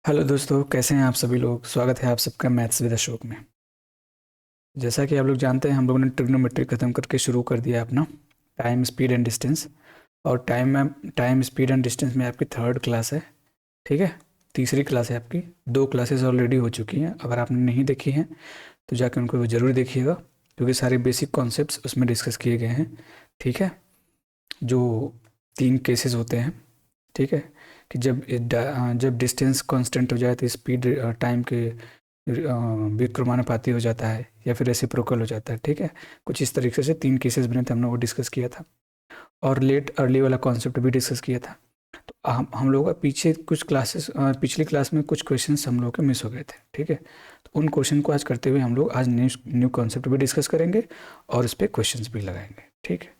Hello दोस्तों, कैसे हैं आप सभी लोग। स्वागत है आप सबका मैथ्स विद अशोक में। जैसा कि आप लोग जानते हैं, हम लोगों ने ट्रिग्नोमेट्री खत्म करके शुरू कर दिया अपना टाइम स्पीड एंड डिस्टेंस। और टाइम स्पीड एंड डिस्टेंस में आपकी थर्ड क्लास है। ठीक है, तीसरी क्लास है आपकी। दो क्लासेस ऑलरेडी हो चुकी हैं। अगर आपने नहीं देखी हैं तो जाकर उनको ज़रूर देखिएगा, क्योंकि सारे बेसिक कॉन्सेप्ट्स उसमें डिस्कस किए गए हैं। ठीक है, जो तीन केसेस होते हैं। ठीक है, कि जब डिस्टेंस कांस्टेंट हो जाए तो स्पीड टाइम के व्युत्क्रमानुपाती हो जाता है, या फिर रेसिप्रोकल हो जाता है। ठीक है, कुछ इस तरीके से तीन केसेस बने थे, हम लोग वो डिस्कस किया था। और लेट अर्ली वाला कॉन्सेप्ट भी डिस्कस किया था। तो हम लोग का पीछे कुछ क्लासेस, पिछली क्लास में कुछ क्वेश्चंस हम लोग के मिस हो गए थे। ठीक है, तो उन क्वेश्चन को आज करते हुए हम लोग आज न्यू न्यू कॉन्सेप्ट भी डिस्कस करेंगे और उस पर क्वेश्चंस भी लगाएंगे। ठीक है,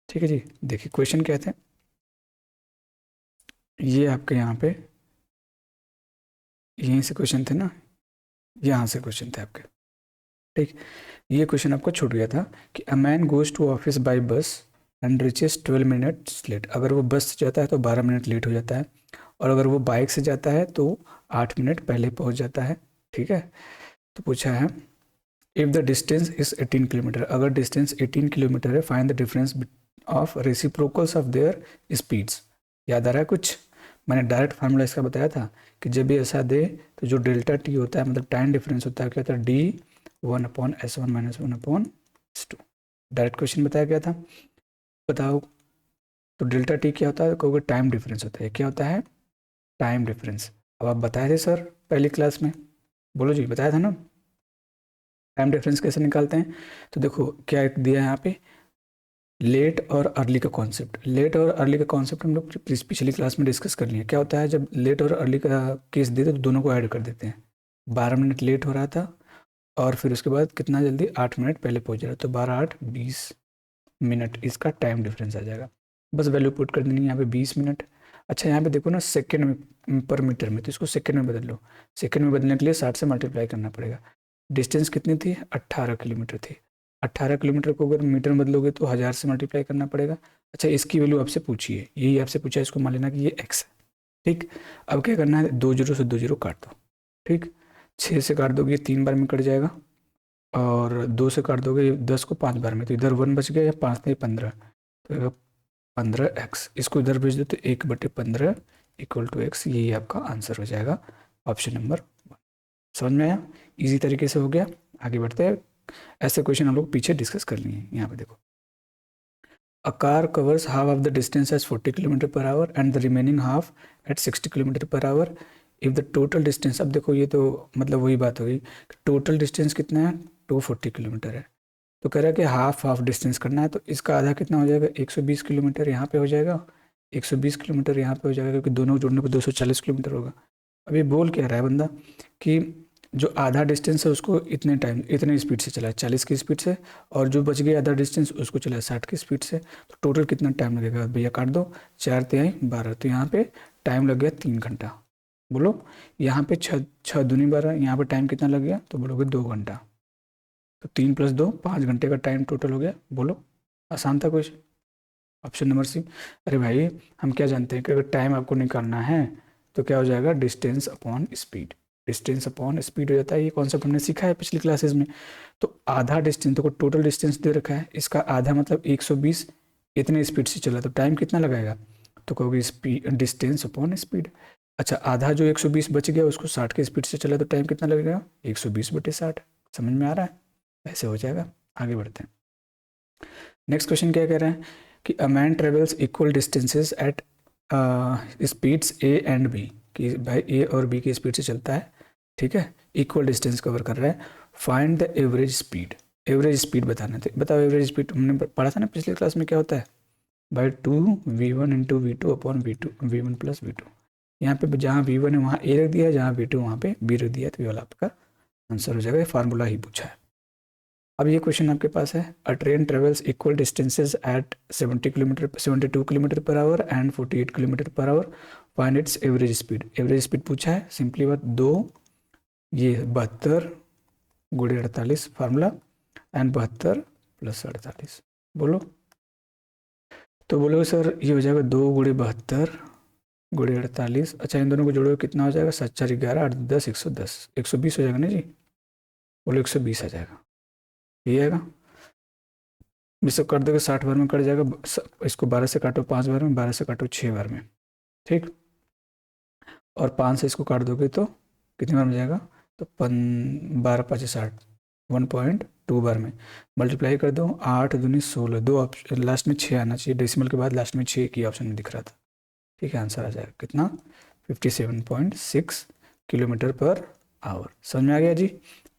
ठीक है जी। देखिए क्वेश्चन क्या थे। ये आपके यहाँ पे यहीं से क्वेश्चन थे ना, यहाँ से क्वेश्चन थे आपके। ठीक, ये क्वेश्चन आपको छूट गया था कि a man goes to office by bus and reaches 12 minutes late. अगर वो बस से जाता है तो 12 मिनट लेट हो जाता है, और अगर वो बाइक से जाता है तो 8 मिनट पहले पहुंच जाता है। ठीक है, तो पूछा है if the distance is 18 kilometre. अगर डिस्टेंस 18 किलोमीटर है, find the difference of reciprocals of their speeds. याद आ रहा है कुछ? मैंने डायरेक्ट फार्मूला इसका बताया था कि जब भी ऐसा दे तो जो डेल्टा टी होता है, मतलब टाइम डिफरेंस होता है, क्या होता है? D 1/S1 - 1/S2। Direct question बताया गया था। बताओ, तो डेल्टा टी क्या होता है? कहोगे टाइम डिफरेंस होता है। क्या होता है? Time difference. अब आप बताए थे सर पहली क्लास में। बोलो जी, बताया था ना टाइम डिफरेंस कैसे निकालते हैं। तो देखो क्या दिया है यहाँ पे, लेट और अर्ली का कॉन्सेप्ट। लेट और अर्ली का कॉन्सेप्ट हम लोग पिछली क्लास में डिस्कस कर लिए। क्या होता है, जब लेट और अर्ली का केस देते तो दोनों को ऐड कर देते हैं। 12 मिनट लेट हो रहा था, और फिर उसके बाद कितना जल्दी 8 मिनट पहले पहुंच रहा है, तो 12 8 20 मिनट इसका टाइम डिफरेंस आ जाएगा। बस वैल्यू पुट कर देनी है यहाँ पे 20 मिनट। अच्छा, यहाँ पे देखो ना सेकेंड में पर मीटर में, तो इसको सेकेंड में बदल लो। सेकेंड में बदलने के लिए 60 से मल्टीप्लाई करना पड़ेगा। डिस्टेंस कितनी थी? 18 किलोमीटर थी। 18 किलोमीटर को अगर मीटर में बदलोगे तो 1000 से मल्टीप्लाई करना पड़ेगा। अच्छा, इसकी वैल्यू आपसे पूछी है, यही आपसे पूछा है, इसको मान लेना कि ये एक्स है। ठीक, अब क्या करना है, 2 जीरो से 2 जीरो काट दो। ठीक, 6 से काट दोगे 3 बार में कट जाएगा, और 2 से काट दोगे 10 को 5 बार में, तो इधर 1 बच गया, या 5 नहीं 15, तो 15x। इसको इधर भेज दो तो 1/15 इक्वल टू एक्स। यही आपका आंसर हो जाएगा, ऑप्शन नंबर 1। समझ में आया? इजी तरीके से हो गया। आगे बढ़ते हैं। ऐसे क्वेश्चन हम लोग पीछे डिस्कस कर लिए हैं। यहाँ पे देखो, a car covers half of the distance as 40 kilometre per hour and the remaining half at 60 kilometre per hour. If the total distance, अब देखो ये तो मतलब वही बात हो गई, टोटल डिस्टेंस कितना है? 240 किलोमीटर है। तो कह रहा है कि हाफ हाफ डिस्टेंस करना है, तो इसका आधा कितना हो जाएगा? 120 किलोमीटर यहाँ पे हो जाएगा, 120 किलोमीटर यहाँ पे हो जाएगा, क्योंकि दोनों को जोड़ने पर 240 किलोमीटर होगा। अब ये बोल क्या रहा है बंदा कि जो आधा डिस्टेंस है उसको इतने टाइम इतने स्पीड से चला है, 40 की स्पीड से, और जो बच गया आधा डिस्टेंस उसको चला है 60 की स्पीड से। तो टोटल कितना टाइम लगेगा भैया? काट दो, 4×3=12, तो यहाँ पे टाइम लग गया 3 घंटा। बोलो, यहाँ पे छः दूनी 12, यहाँ पे टाइम कितना लग गया? तो बोलोगे 2 घंटा। तो 3 + 2 5 घंटे का टाइम टोटल हो गया। बोलो, आसान था क्वेश्चन। Option number C. अरे भाई, हम क्या जानते हैं कि अगर टाइम आपको निकालना है तो क्या हो जाएगा? Distance upon speed. Distance upon speed हो जाता है। ये कॉन्सेप्ट हमने सीखा है पिछली क्लासेस में। तो आधा डिस्टेंस, तो टोटल डिस्टेंस दे रखा है, इसका आधा मतलब 120 इतने स्पीड से चला, तो टाइम कितना लगाएगा? तो कहोगे स्पीड, डिस्टेंस अपॉन स्पीड। अच्छा, आधा जो 120 बच गया उसको 60 की स्पीड से चला, तो टाइम कितना लगेगा? 120/60। समझ में आ रहा है? ऐसे हो जाएगा। आगे बढ़ते हैं। नेक्स्ट क्वेश्चन क्या कह रहा है कि a man travels equal distances at speeds A and B. कि भाई ए और बी की स्पीड से चलता है। ठीक है, इक्वल डिस्टेंस कवर कर रहा है। Find the average speed. Average speed बताना था। बताओ एवरेज स्पीड, हमने पढ़ा था ना पिछले क्लास में, क्या होता है? By 2v1 × v2 upon v1 + v2। यहाँ पे जहाँ v1 है वहाँ a रख दिया है, जहाँ v2 वहाँ पे b रख दिया है, तो ये वाला आपका आंसर हो जाएगा। ये फार्मूला ही पूछा है। अब ये क्वेश्चन आपके पास है, a train travels equal distances at 72 kilometre per hour and 48 kilometre per hour. Find its average speed. Average speed पूछा है, सिंपली बात, दो ये 72 × 48 फार्मूला, एंड 72 + 48। बोलो, तो बोलोगे सर ये हो जाएगा 2 × 72 गुड़े 48। अच्छा, इन दोनों को जोड़ो कितना हो जाएगा? 7 4 11 8 10 110, 120 हो जाएगा ना जी? बोलो 120 आ जाएगा, ये आएगा। इसको काट दोगे 60 बार में कट जाएगा। इसको 12 से काटो 5 बार में, 12 से काटो 6 बार में, ठीक। और 5 से इसको काट दोगे तो कितनी बार में जाएगा? तो 12 5 60, 1.2 बार में। मल्टीप्लाई कर दो, 8 दूनी 16, दो ऑप्शन लास्ट में 6 आना चाहिए, डेसिमल के बाद लास्ट में 6 की ऑप्शन में दिख रहा था, ठीक है। आंसर आ जाएगा कितना? 57.6 किलोमीटर पर आवर। समझ में आ गया जी?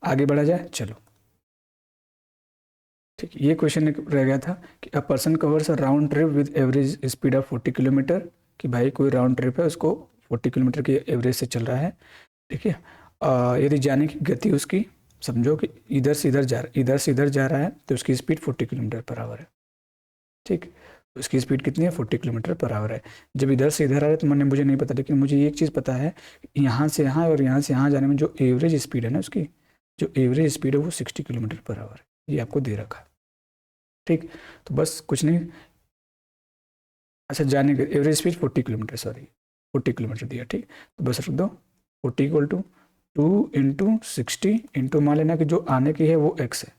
आगे बढ़ा जाए, चलो। ठीक, ये क्वेश्चन रह गया था कि a person covers a round trip with average speed of 40 kilometre, कि भाई कोई राउंड ट्रिप है, उसको 40 किलोमीटर की एवरेज से चल रहा है, ठीक है। यदि जाने की गति उसकी, समझो कि इधर से इधर जा रहा है, तो उसकी स्पीड 40 किलोमीटर पर आवर है, ठीक। उसकी स्पीड कितनी है? 40 किलोमीटर पर आवर है। जब इधर से इधर आ रहा है तो मुझे नहीं पता, लेकिन मुझे एक चीज़ पता है, यहाँ से यहाँ और यहाँ से यहाँ जाने में जो एवरेज स्पीड है ना, उसकी जो एवरेज स्पीड है वो 60 किलोमीटर पर आवर है। ये आपको दे रखा है, ठीक। तो बस कुछ नहीं। अच्छा, जाने की average speed 40 kilometre, sorry 40 kilometre दिया, ठीक। तो बस रख दो 40 = 2 × 60 इंटू, मान लेना कि जो आने की है वो x है,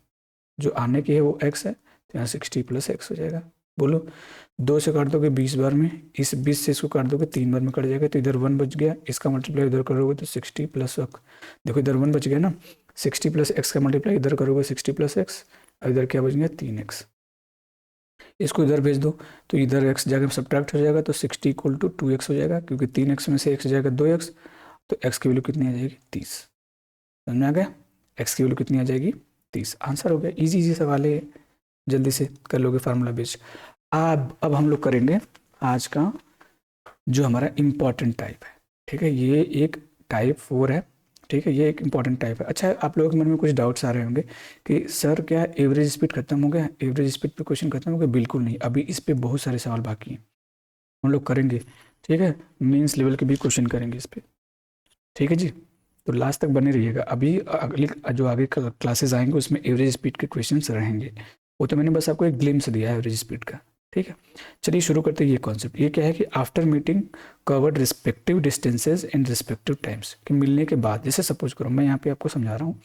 जो आने की है वो x है, तो यहाँ 60 + x हो जाएगा। बोलो, 2 से काट दोगे 20 बार में, इस 20 से इसको काट दोगे 3 बार में कट जाएगा, तो इधर 1 बच गया, इसका मल्टीप्लाई इधर करोगे तो 60 + x, देखो इधर 1 बच गया ना, 60 + x का मल्टीप्लाई इधर करोगे 60 + x, और इधर क्या बच गया? 3x। इसको इधर भेज दो तो इधर x जगह सब्ट्रैक्ट हो जाएगा, तो 60 = 2x हो जाएगा, क्योंकि 3x में से x जाएगा 2x, तो x की वैल्यू कितनी आ जाएगी? 30। समझ में आ गया? x की वैल्यू कितनी आ जाएगी? 30। आंसर हो गया। इजी सवाल है, जल्दी से कर लोगे फार्मूला बेस्ड। अब हम लोग करेंगे आज का जो हमारा इम्पॉर्टेंट टाइप है, ठीक है। ये एक टाइप 4 है, ठीक है। ये एक इम्पॉर्टेंट टाइप है। अच्छा, आप लोगों के मन में कुछ डाउट्स आ रहे होंगे कि सर क्या एवरेज स्पीड खत्म हो गया? एवरेज स्पीड पे क्वेश्चन खत्म हो गया? बिल्कुल नहीं, अभी इस पे बहुत सारे सवाल बाकी हैं, हम लोग करेंगे, ठीक है। मेंस लेवल के भी क्वेश्चन करेंगे इस पे, ठीक है जी। तो लास्ट तक बने रहिएगा। अभी अगली जो आगे क्लासेस आएंगे उसमें एवरेज स्पीड के क्वेश्चन रहेंगे, वो तो मैंने बस आपको एक ग्लिम्स दिया है एवरेज स्पीड का, ठीक है। चलिए शुरू करते हैं। ये कॉन्सेप्ट ये क्या है कि after meeting covered respective distances in respective times, कि मिलने के बाद, जैसे सपोज करो मैं यहाँ पे आपको समझा रहा हूँ,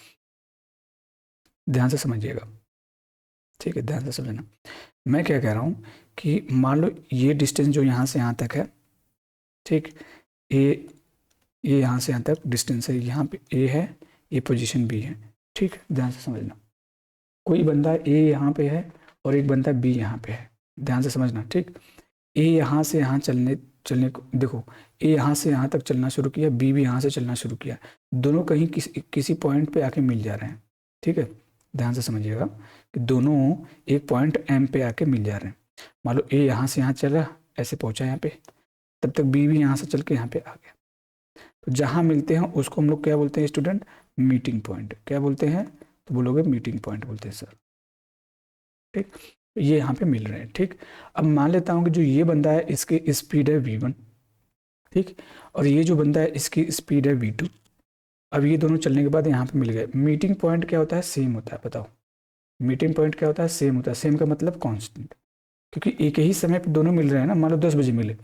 ध्यान से समझिएगा, ठीक है, ध्यान से समझना। मैं क्या कह रहा हूँ कि मान लो ये डिस्टेंस जो यहाँ से यहाँ तक है, ठीक, ये यहाँ से यहाँ तक डिस्टेंस है, यहाँ पे ए है, ये पोजीशन बी है, ठीक। ध्यान से समझना, कोई बंदा ए यहाँ पे है और एक बंदा बी यहाँ पे है, ध्यान से समझना, ठीक। ए यहाँ से यहाँ चलने को देखो, ए यहाँ से यहाँ तक चलना शुरू किया, बी भी यहाँ से चलना शुरू किया, दोनों कहीं किसी पॉइंट पे आके मिल जा रहे हैं, ठीक है। ध्यान से समझिएगा कि दोनों एक पॉइंट एम पे आके मिल जा रहे हैं। मान लो ए यहाँ से यहाँ चला, ऐसे पहुँचा यहाँ पे, तब तक बी भी यहाँ से चल के यहाँ पे आ गया। तो जहाँ मिलते हैं उसको हम लोग क्या बोलते हैं स्टूडेंट? Meeting point. क्या बोलते हैं? तो बोलोगे मीटिंग पॉइंट बोलते हैं सर, ठीक। ये यहाँ पे मिल रहे हैं, ठीक। अब मान लेता हूँ कि जो ये बंदा है इसकी स्पीड है v1, ठीक, और ये जो बंदा है इसकी स्पीड है v2। अब ये दोनों चलने के बाद यहाँ पे मिल गए। मीटिंग पॉइंट क्या होता है? सेम होता है। बताओ, मीटिंग पॉइंट क्या होता है? सेम होता है। सेम का मतलब कॉन्स्टेंट, क्योंकि एक ही समय पर दोनों मिल रहे हैं ना। मान लो 10 बजे मिले,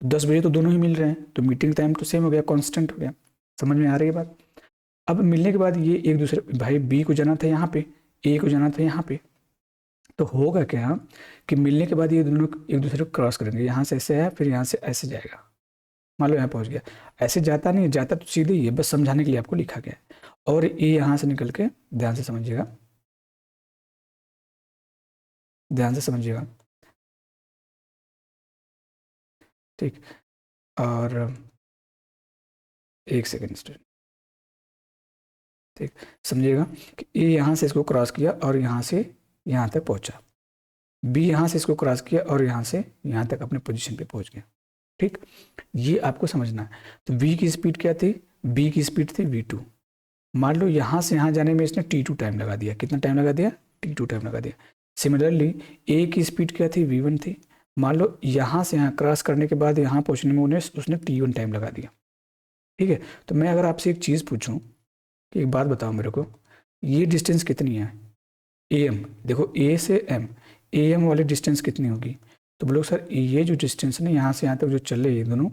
10 बजे तो दोनों ही मिल रहे हैं, तो मीटिंग टाइम तो सेम हो गया, कॉन्स्टेंट हो गया। समझ में आ रही है बात? अब मिलने के बाद ये एक दूसरे, भाई बी को जाना था यहाँ पे, ए को जाना था यहाँ पे, तो होगा क्या कि मिलने के बाद ये दोनों एक दूसरे को क्रॉस करेंगे। यहाँ से ऐसे है, फिर यहाँ से ऐसे जाएगा, मान लो यहाँ पहुँच गया। ऐसे जाता नहीं, जाता तो सीधे ही है, बस समझाने के लिए आपको लिखा गया है। और ये यहाँ से निकल के, ध्यान से समझिएगा, ध्यान से समझिएगा, ठीक। और एक सेकेंड स्टूडेंट, ठीक, समझिएगा कि ये यहाँ से इसको क्रॉस किया और यहाँ से यहाँ तक पहुँचा। बी यहाँ से इसको क्रॉस किया और यहाँ से यहाँ तक अपने पोजीशन पे पहुँच गया, ठीक। ये आपको समझना है। तो v की स्पीड क्या थी? b की स्पीड थी v2। मान लो यहाँ से यहाँ जाने में इसने t2 टाइम लगा दिया। कितना टाइम लगा दिया? t2 टाइम लगा दिया। सिमिलरली a की स्पीड क्या थी? v1 थी। मान लो यहाँ से यहाँ क्रॉस करने के बाद यहाँ पहुँचने में उसने t1 टाइम लगा दिया, ठीक है। तो मैं अगर आपसे एक चीज़ पूछूँ कि एक बात बताओ मेरे को, ये डिस्टेंस कितनी है? am, देखो a से m, am वाली डिस्टेंस कितनी होगी? तो बोलो सर ये जो डिस्टेंस है ना, यहाँ से यहाँ तक जो चले ये दोनों,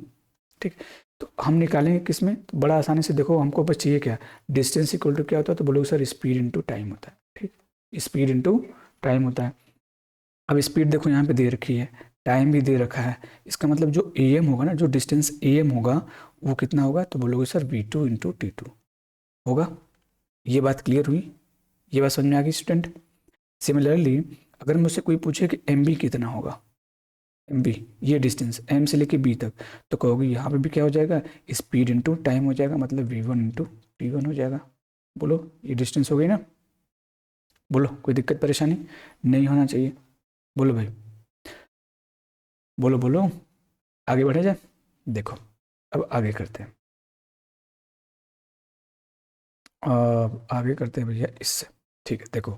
ठीक। तो हम निकालेंगे किस में, तो बड़ा आसानी से देखो, हमको बस चाहिए क्या, डिस्टेंस इक्वल टू क्या होता है, तो बोलोगे सर स्पीड इंटू टाइम होता है। ठीक, स्पीड इंटू टाइम होता है। अब स्पीड देखो यहाँ पे दे रखी है, टाइम भी दे रखा है, इसका मतलब जो AM होगा ना, जो डिस्टेंस AM होगा वो कितना होगा, तो बोलोगे सर V2 इंटू T2 होगा। ये बात क्लियर हुई, ये बात समझ में आ गई स्टूडेंट। सिमिलरली अगर मुझसे कोई पूछे कि MB कितना होगा, MB ये डिस्टेंस M से लेके B तक, तो कहोगे यहाँ पे भी क्या हो जाएगा, स्पीड इंटू टाइम हो जाएगा, मतलब V1 इंटू T1 हो जाएगा। बोलो ये डिस्टेंस हो गई ना, बोलो कोई दिक्कत परेशानी नहीं होना चाहिए, बोलो भाई, बोलो बोलो, आगे बढ़े जाए। देखो अब आगे करते हैं, आगे करते हैं भैया इससे। ठीक है, देखो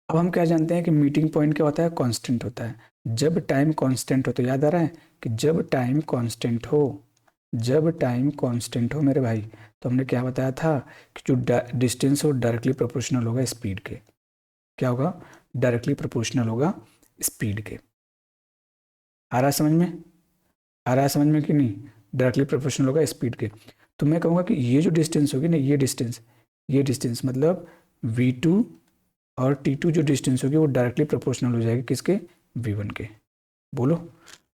अब हम क्या जानते हैं कि मीटिंग पॉइंट क्या होता है, कांस्टेंट होता है। जब टाइम कांस्टेंट हो, तो याद आ रहा है कि जब टाइम कांस्टेंट हो, जब टाइम कांस्टेंट हो मेरे भाई, तो हमने क्या बताया था कि जो डिस्टेंस हो डायरेक्टली प्रोपोर्शनल होगा स्पीड के। क्या होगा, डायरेक्टली प्रोपोर्शनल होगा स्पीड के। आ रहा है समझ में, आ रहा है समझ में कि नहीं, डायरेक्टली प्रोपोर्शनल होगा स्पीड के। तो मैं कहूँगा कि ये जो डिस्टेंस होगी ना, ये डिस्टेंस मतलब V2 और T2 जो डिस्टेंस होगी वो डायरेक्टली प्रोपोर्शनल हो जाएगी किसके, V1 के। बोलो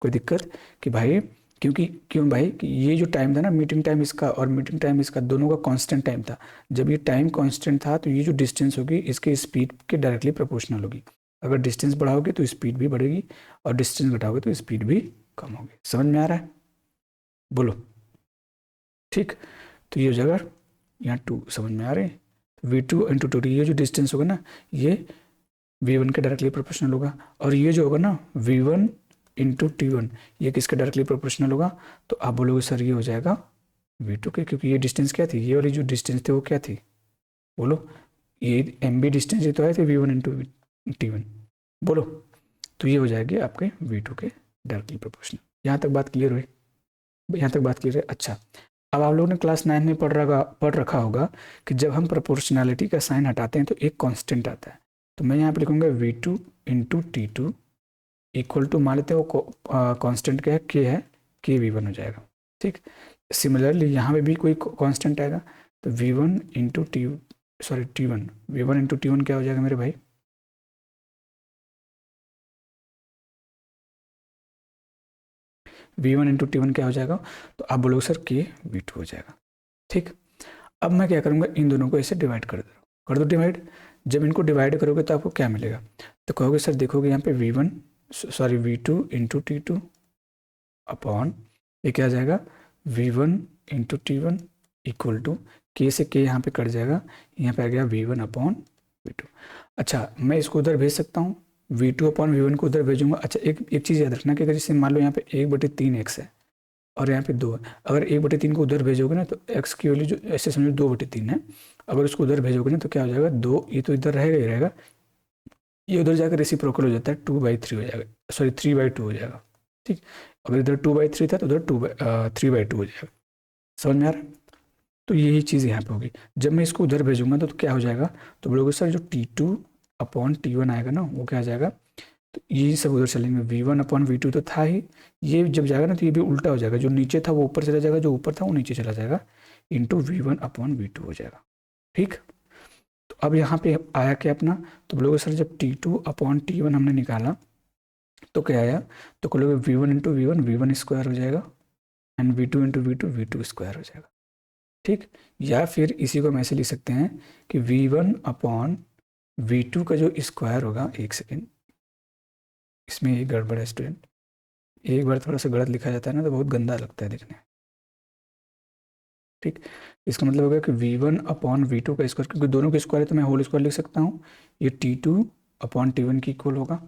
कोई दिक्कत कि भाई, क्यों भाई कि ये जो टाइम था ना, मीटिंग टाइम इसका और मीटिंग टाइम इसका, दोनों का कांस्टेंट टाइम था। जब ये टाइम कांस्टेंट था तो ये जो डिस्टेंस होगी इसके स्पीड के डायरेक्टली प्रोपोर्शनल होगी। अगर डिस्टेंस बढ़ाओगे तो स्पीड भी बढ़ेगी, और डिस्टेंस घटाओगे तो स्पीड भी कम होगी। समझ में आ रहा है, बोलो ठीक। तो ये हो जाएगा यहाँ 2, समझ में आ रही है। V2 इंटू 2, ये जो डिस्टेंस होगा ना, ये V1 के डायरेक्टली प्रोपोर्शनल होगा, और ये जो होगा ना V1 इंटू T1, ये किसके डायरेक्टली प्रोपोर्शनल होगा, तो आप बोलोगे सर ये हो जाएगा V2 के, क्योंकि ये डिस्टेंस क्या थी, ये वाली जो डिस्टेंस थी वो क्या थी, बोलो ये MB डिस्टेंस ही तो आए थे V1 इंटू T1, बोलो। तो ये हो जाएगी आपके V2 के डायरेक्टली प्रोपोर्शनल। यहाँ तक बात क्लियर हुई, यहाँ तक बात क्लियर है। अच्छा, अब आप लोगों ने क्लास 9 में पढ़ रखा होगा कि जब हम प्रोपोर्शनैलिटी का साइन हटाते हैं तो एक कांस्टेंट आता है। तो मैं यहाँ पे लिखूंगा V2 into T2 equal to, मान लेते हैं वो कांस्टेंट क्या है, KV1 हो जाएगा। ठीक, सिमिलरली यहाँ पे भी कोई कांस्टेंट आएगा, तो V1 into T1 V1 into T1 क्या हो जाएगा मेरे भाई, V1 इंटू T1 क्या हो जाएगा, तो आप बोलोगे सर KV2 हो जाएगा। ठीक, अब मैं क्या करूँगा, इन दोनों को ऐसे डिवाइड कर दो डिवाइड। जब इनको डिवाइड करोगे तो आपको क्या मिलेगा, तो कहोगे सर देखोगे यहाँ पे V2 इंटू T2 अपॉन, ये क्या आ जाएगा V1 into T1 equal to, K से K यहाँ पे कट जाएगा, यहाँ पे आ गया V1 अपॉन V2। अच्छा, मैं इसको उधर भेज सकता हूँ, V2 अपॉन V1 को उधर भेजूंगा। अच्छा, एक चीज़ याद रखना कि अगर जैसे मान लो यहाँ पे 1/3x है और यहाँ पे 2 है, अगर 1/3 को उधर भेजोगे ना तो x की वैल्यू जो ऐसे समझो 2/3 है, अगर उसको उधर भेजोगे ना तो क्या हो जाएगा, 2, ये तो इधर रहेगा ही रहेगा, ये उधर जाकर रेसिप्रोकल हो जाता है, 2/3 हो जाएगा, सॉरी 3/2 हो जाएगा। ठीक, अगर इधर 2/3 था तो उधर 3/2 हो जाएगा। समझ में आ रहा है, तो यही चीज़ यहाँ पे होगी। जब मैं इसको उधर भेजूंगा तो क्या हो जाएगा, तो बोलोगे सर जो T2 अपॉन T1 आएगा ना वो क्या आ जाएगा, तो ये सब उधर चलेंगे, V1 अपॉन V2 तो था ही, ये जब जाएगा ना तो ये भी उल्टा हो जाएगा, जो नीचे था वो ऊपर चला जाएगा, जो ऊपर था वो नीचे चला जाएगा, इंटू V1 अपॉन V2 हो जाएगा। ठीक, तो अब यहाँ पे आया क्या अपना, तो बोलोगे सर जब T2 अपॉन T1 हमने निकाला तो क्या आया, तो बोलोगे V1 इंटू V1 स्क्वायर हो जाएगा, and V2 into V2 square हो जाएगा। ठीक, या फिर इसी को हम ऐसे लिख सकते हैं कि V1 अपॉन V2 का जो स्क्वायर होगा, एक सेकेंड इसमें एक गड़बड़ है स्टूडेंट, एक बार थोड़ा सा गलत लिखा जाता है ना तो बहुत गंदा लगता है देखने में। ठीक, इसका मतलब होगा कि V1 अपॉन V2 का स्क्वायर, क्योंकि दोनों के स्क्वायर है तो मैं होल स्क्वायर लिख सकता हूँ, ये T2 अपॉन T1 की इक्वल होगा।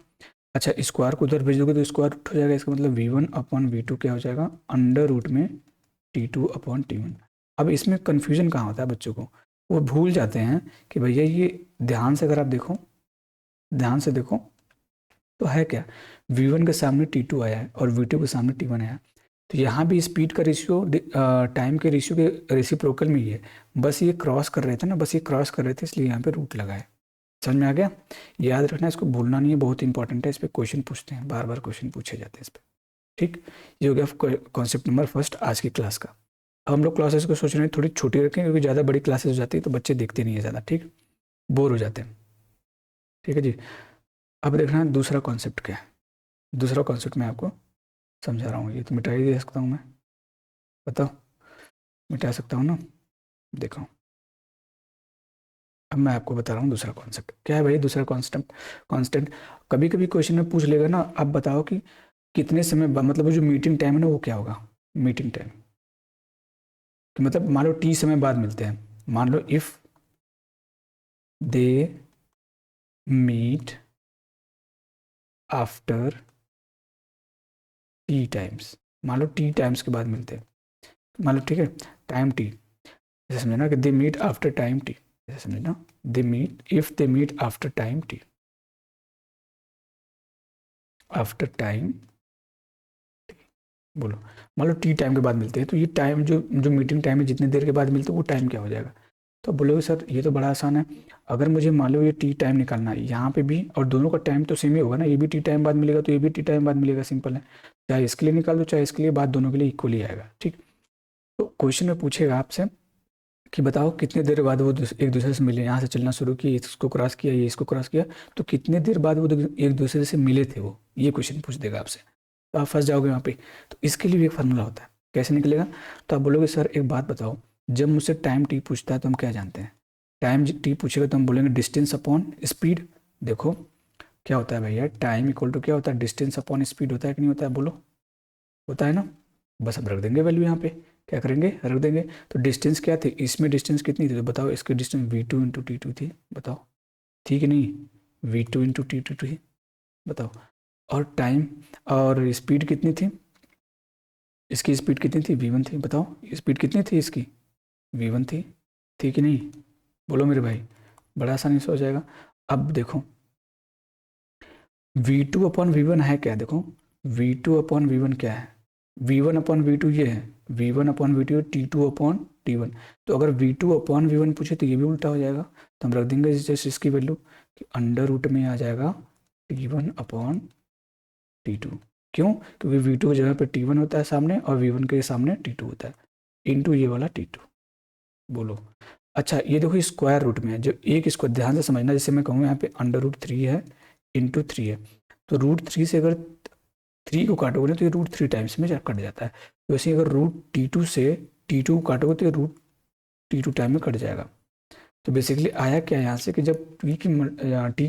अच्छा, स्क्वायर को उधर भेज दोगे तो स्क्वायर रूट हो जाएगा, इसका मतलब V1 अपॉन V2 क्या हो जाएगा, अंडर रूट में T2 अपॉन T1। अब इसमें कन्फ्यूजन कहाँ होता है बच्चों को, वो भूल जाते हैं कि भैया ये ध्यान से अगर आप देखो, ध्यान से देखो तो है क्या, V1 के सामने T2 आया है और V2 के सामने T1 आया है, तो यहाँ भी स्पीड का रेशियो टाइम के रेशियो के रेसिप्रोकल में ही है, बस ये क्रॉस कर रहे थे ना, बस ये क्रॉस कर रहे थे इसलिए यहाँ पे रूट लगा है। समझ में आ गया, याद रखना, इसको भूलना नहीं है, बहुत इंपॉर्टेंट है, इस पर क्वेश्चन पूछते हैं, बार बार क्वेश्चन पूछे जाते हैं इस पर। ठीक, ये हो गया कॉन्सेप्ट नंबर फर्स्ट आज की क्लास का। अब हम लोग क्लासेस को सोच रहे हैं थोड़ी छोटी रखें, क्योंकि ज़्यादा बड़ी क्लासेस हो जाती है तो बच्चे देखते नहीं है ज़्यादा, ठीक, बोर हो जाते हैं। ठीक है जी। अब देखना है दूसरा कॉन्सेप्ट क्या है। दूसरा कॉन्सेप्ट मैं आपको समझा रहा हूँ। ये तो मिटा ही दे सकता हूँ मैं, बताओ, मिटा सकता हूँ ना? देखो, अब मैं आपको बता रहा हूँ दूसरा कॉन्सेप्ट क्या है भाई। दूसरा कॉन्सेप्ट कॉन्स्टेंट कभी कभी क्वेश्चन में पूछ लेगा ना, आप बताओ कि कितने समय मतलब वो जो मीटिंग टाइम है ना वो क्या होगा। मीटिंग टाइम कि मतलब मान लो टी समय बाद मिलते हैं, मान लो if they meet after T times, मान लो टी टाइम्स के बाद मिलते हैं, मान लो, ठीक है, टाइम टी, जैसे समझे ना कि they meet after time t, जैसे समझे ना, they meet if they meet after time t, after time, बोलो, मान लो टी टाइम के बाद मिलते हैं, तो ये टाइम जो जो मीटिंग टाइम है जितनी देर के बाद मिलते हैं वो टाइम क्या हो जाएगा। तो बोलोगे सर ये तो बड़ा आसान है, अगर मुझे मान लो ये टी टाइम निकालना है यहाँ पे भी, और दोनों का टाइम तो सेम ही होगा ना, ये भी टी टाइम बाद मिलेगा तो ये भी टी टाइम बाद मिलेगा, सिंपल है, चाहे इसके लिए निकाल दो चाहे इसके लिए, बात दोनों के लिए इक्वली आएगा। ठीक, तो क्वेश्चन में पूछेगा आपसे कि बताओ कितने देर बाद वो एक दूसरे से मिले, यहाँ से चलना शुरू किया, इसको क्रॉस किया, ये इसको क्रॉस किया, तो कितने देर बाद वो एक दूसरे से मिले थे, वो ये क्वेश्चन पूछ देगा आपसे, तो आप फंस जाओगे वहाँ पे। तो इसके लिए भी एक फार्मूला होता है, कैसे निकलेगा, तो आप बोलोगे सर एक बात बताओ, जब मुझसे टाइम टी पूछता है तो हम क्या जानते हैं, टाइम टी पूछेगा तो हम बोलेंगे डिस्टेंस अपॉन स्पीड। देखो क्या होता है भैया, टाइम इक्वल टू क्या होता है, डिस्टेंस अपॉन स्पीड होता है कि नहीं होता है, बोलो, होता है ना। बस हम रख देंगे वैल्यू यहाँ पे, क्या करेंगे, रख देंगे। तो डिस्टेंस क्या थी, इसमें डिस्टेंस कितनी थी, तो बताओ, इसकी डिस्टेंस v2 × t2 थी, बताओ, ठीक है नहीं, v2 × t2 थी, बताओ। और टाइम और स्पीड कितनी थी, इसकी स्पीड कितनी थी, v1 थी, बताओ स्पीड कितनी थी इसकी, v1 थी, ठीक है नहीं, बोलो मेरे भाई, बड़ा आसानी से हो जाएगा। अब देखो v2/v1 है क्या, देखो v2/v1 क्या है, v1/v2 ये है, v1/v2 t2/t1, तो अगर v2/v1 पूछे तो ये भी उल्टा हो जाएगा, तो हम रख देंगे जैसे इसकी वैल्यू कि अंडर रूट में आ जाएगा t1/t2। क्यों, क्योंकि v2 की जगह पे t1 होता है सामने और v1 के सामने t2 होता है, इंटू ये वाला t2, बोलो। अच्छा ये देखो स्क्वायर रूट में है, जो एक स्क्वायर, ध्यान से समझना, जैसे मैं कहूँ यहाँ पे अंडर रूट 3 है, इंटू 3 है, तो रूट 3 से अगर 3 को काटोगे ना तो ये रूट 3 टाइम्स में कट जाता है, तो वैसे अगर रूट T2 से T2 को काटोगे तो ये रूट T2 टाइम में कट जाएगा। तो बेसिकली आया क्या यहाँ से कि जब टी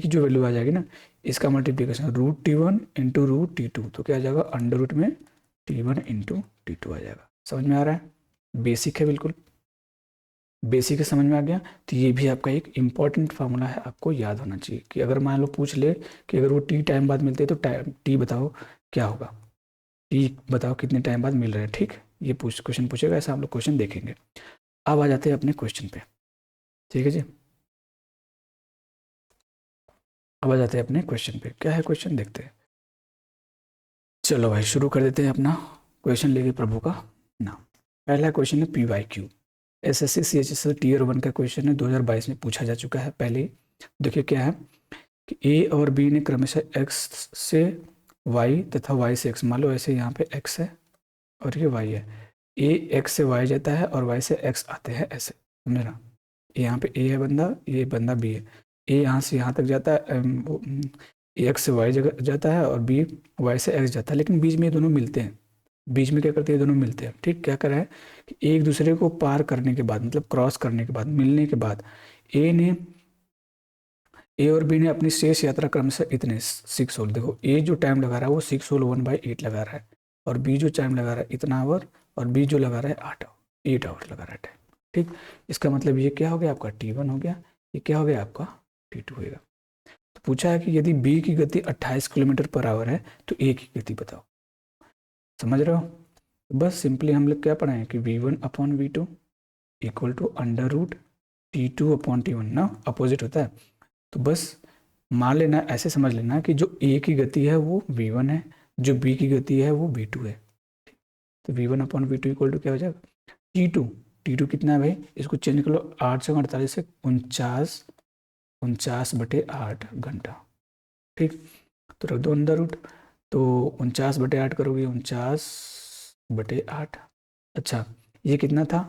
की जो वैल्यू आ जाएगी ना, इसका multiplication root T1 into root T2, तो क्या आ जाएगा, अंडर रूट में T1 इंटू T2 आ जाएगा। समझ में आ रहा है, बेसिक है, बिल्कुल बेसिक है, समझ में आ गया। तो ये भी आपका एक इम्पॉर्टेंट फार्मूला है, आपको याद होना चाहिए कि अगर मान लो पूछ ले कि अगर वो टी टाइम बाद मिलते हैं तो टाइम टी बताओ क्या होगा, टी बताओ कितने टाइम बाद मिल रहे हैं। ठीक, ये क्वेश्चन पूछेगा, ऐसा हम लोग क्वेश्चन देखेंगे। अब आ जाते हैं अपने क्वेश्चन पे, ठीक है जी। अब आ जाते हैं अपने क्वेश्चन पे, क्या है क्वेश्चन देखते हैं। चलो भाई शुरू कर देते हैं अपना क्वेश्चन लेके प्रभु का नाम। पहला क्वेश्चन है PYQ, SSC CHSL Tier 1 का क्वेश्चन है, 2022 में पूछा जा चुका है पहले। देखिए क्या है कि A और B ने क्रमशः x से y तथा y से x, मान लो ऐसे यहाँ पे x है और ये y है, A x से y जाता है और y से x आते हैं, ऐसे समझे ना, यहाँ पे A है बंदा, ये बंदा B है, A यहाँ से यहाँ तक जाता है, x से y जाता है और B y से x जाता है, लेकिन बीच में ये दोनों मिलते हैं, बीच में क्या करते हैं, ये दोनों मिलते हैं। ठीक, क्या करा है कि एक दूसरे को पार करने के बाद, मतलब क्रॉस करने के बाद, मिलने के बाद, ए और बी ने अपनी शेष यात्रा क्रमशः इतने 6 होल, देखो ए जो टाइम लगा रहा है वो 6 होल 1/8 लगा रहा है, और बी जो टाइम लगा रहा है इतना आवर, और बी जो लगा रहा है 8 आवर लगा रहा है टाइम। ठीक, इसका मतलब ये क्या हो गया आपका T1 हो गया, ये क्या हो गया आपका T2 होगा। तो पूछा है कि यदि बी की गति 28 किलोमीटर/आवर है तो ए की गति बताओ। समझ रहे हो, बस सिंपली हम लोग क्या पढ़ाएं कि v1/v2 equal to under root T2/T1 ना, अपोजिट होता है। तो बस मान लेना, ऐसे समझ लेना कि जो ए की गति है वो v1 है, जो बी की गति है वो v2 है। तो v1/v2 इक्वल टू क्या हो जाएगा, T2 कितना है भाई, इसको चेंज कर लो, 8 से 48 से 49 बटे 8 घंटा। ठीक, तो रख दो अंडर रूट, तो 49/8 करोगे, 49/8। अच्छा, ये कितना था?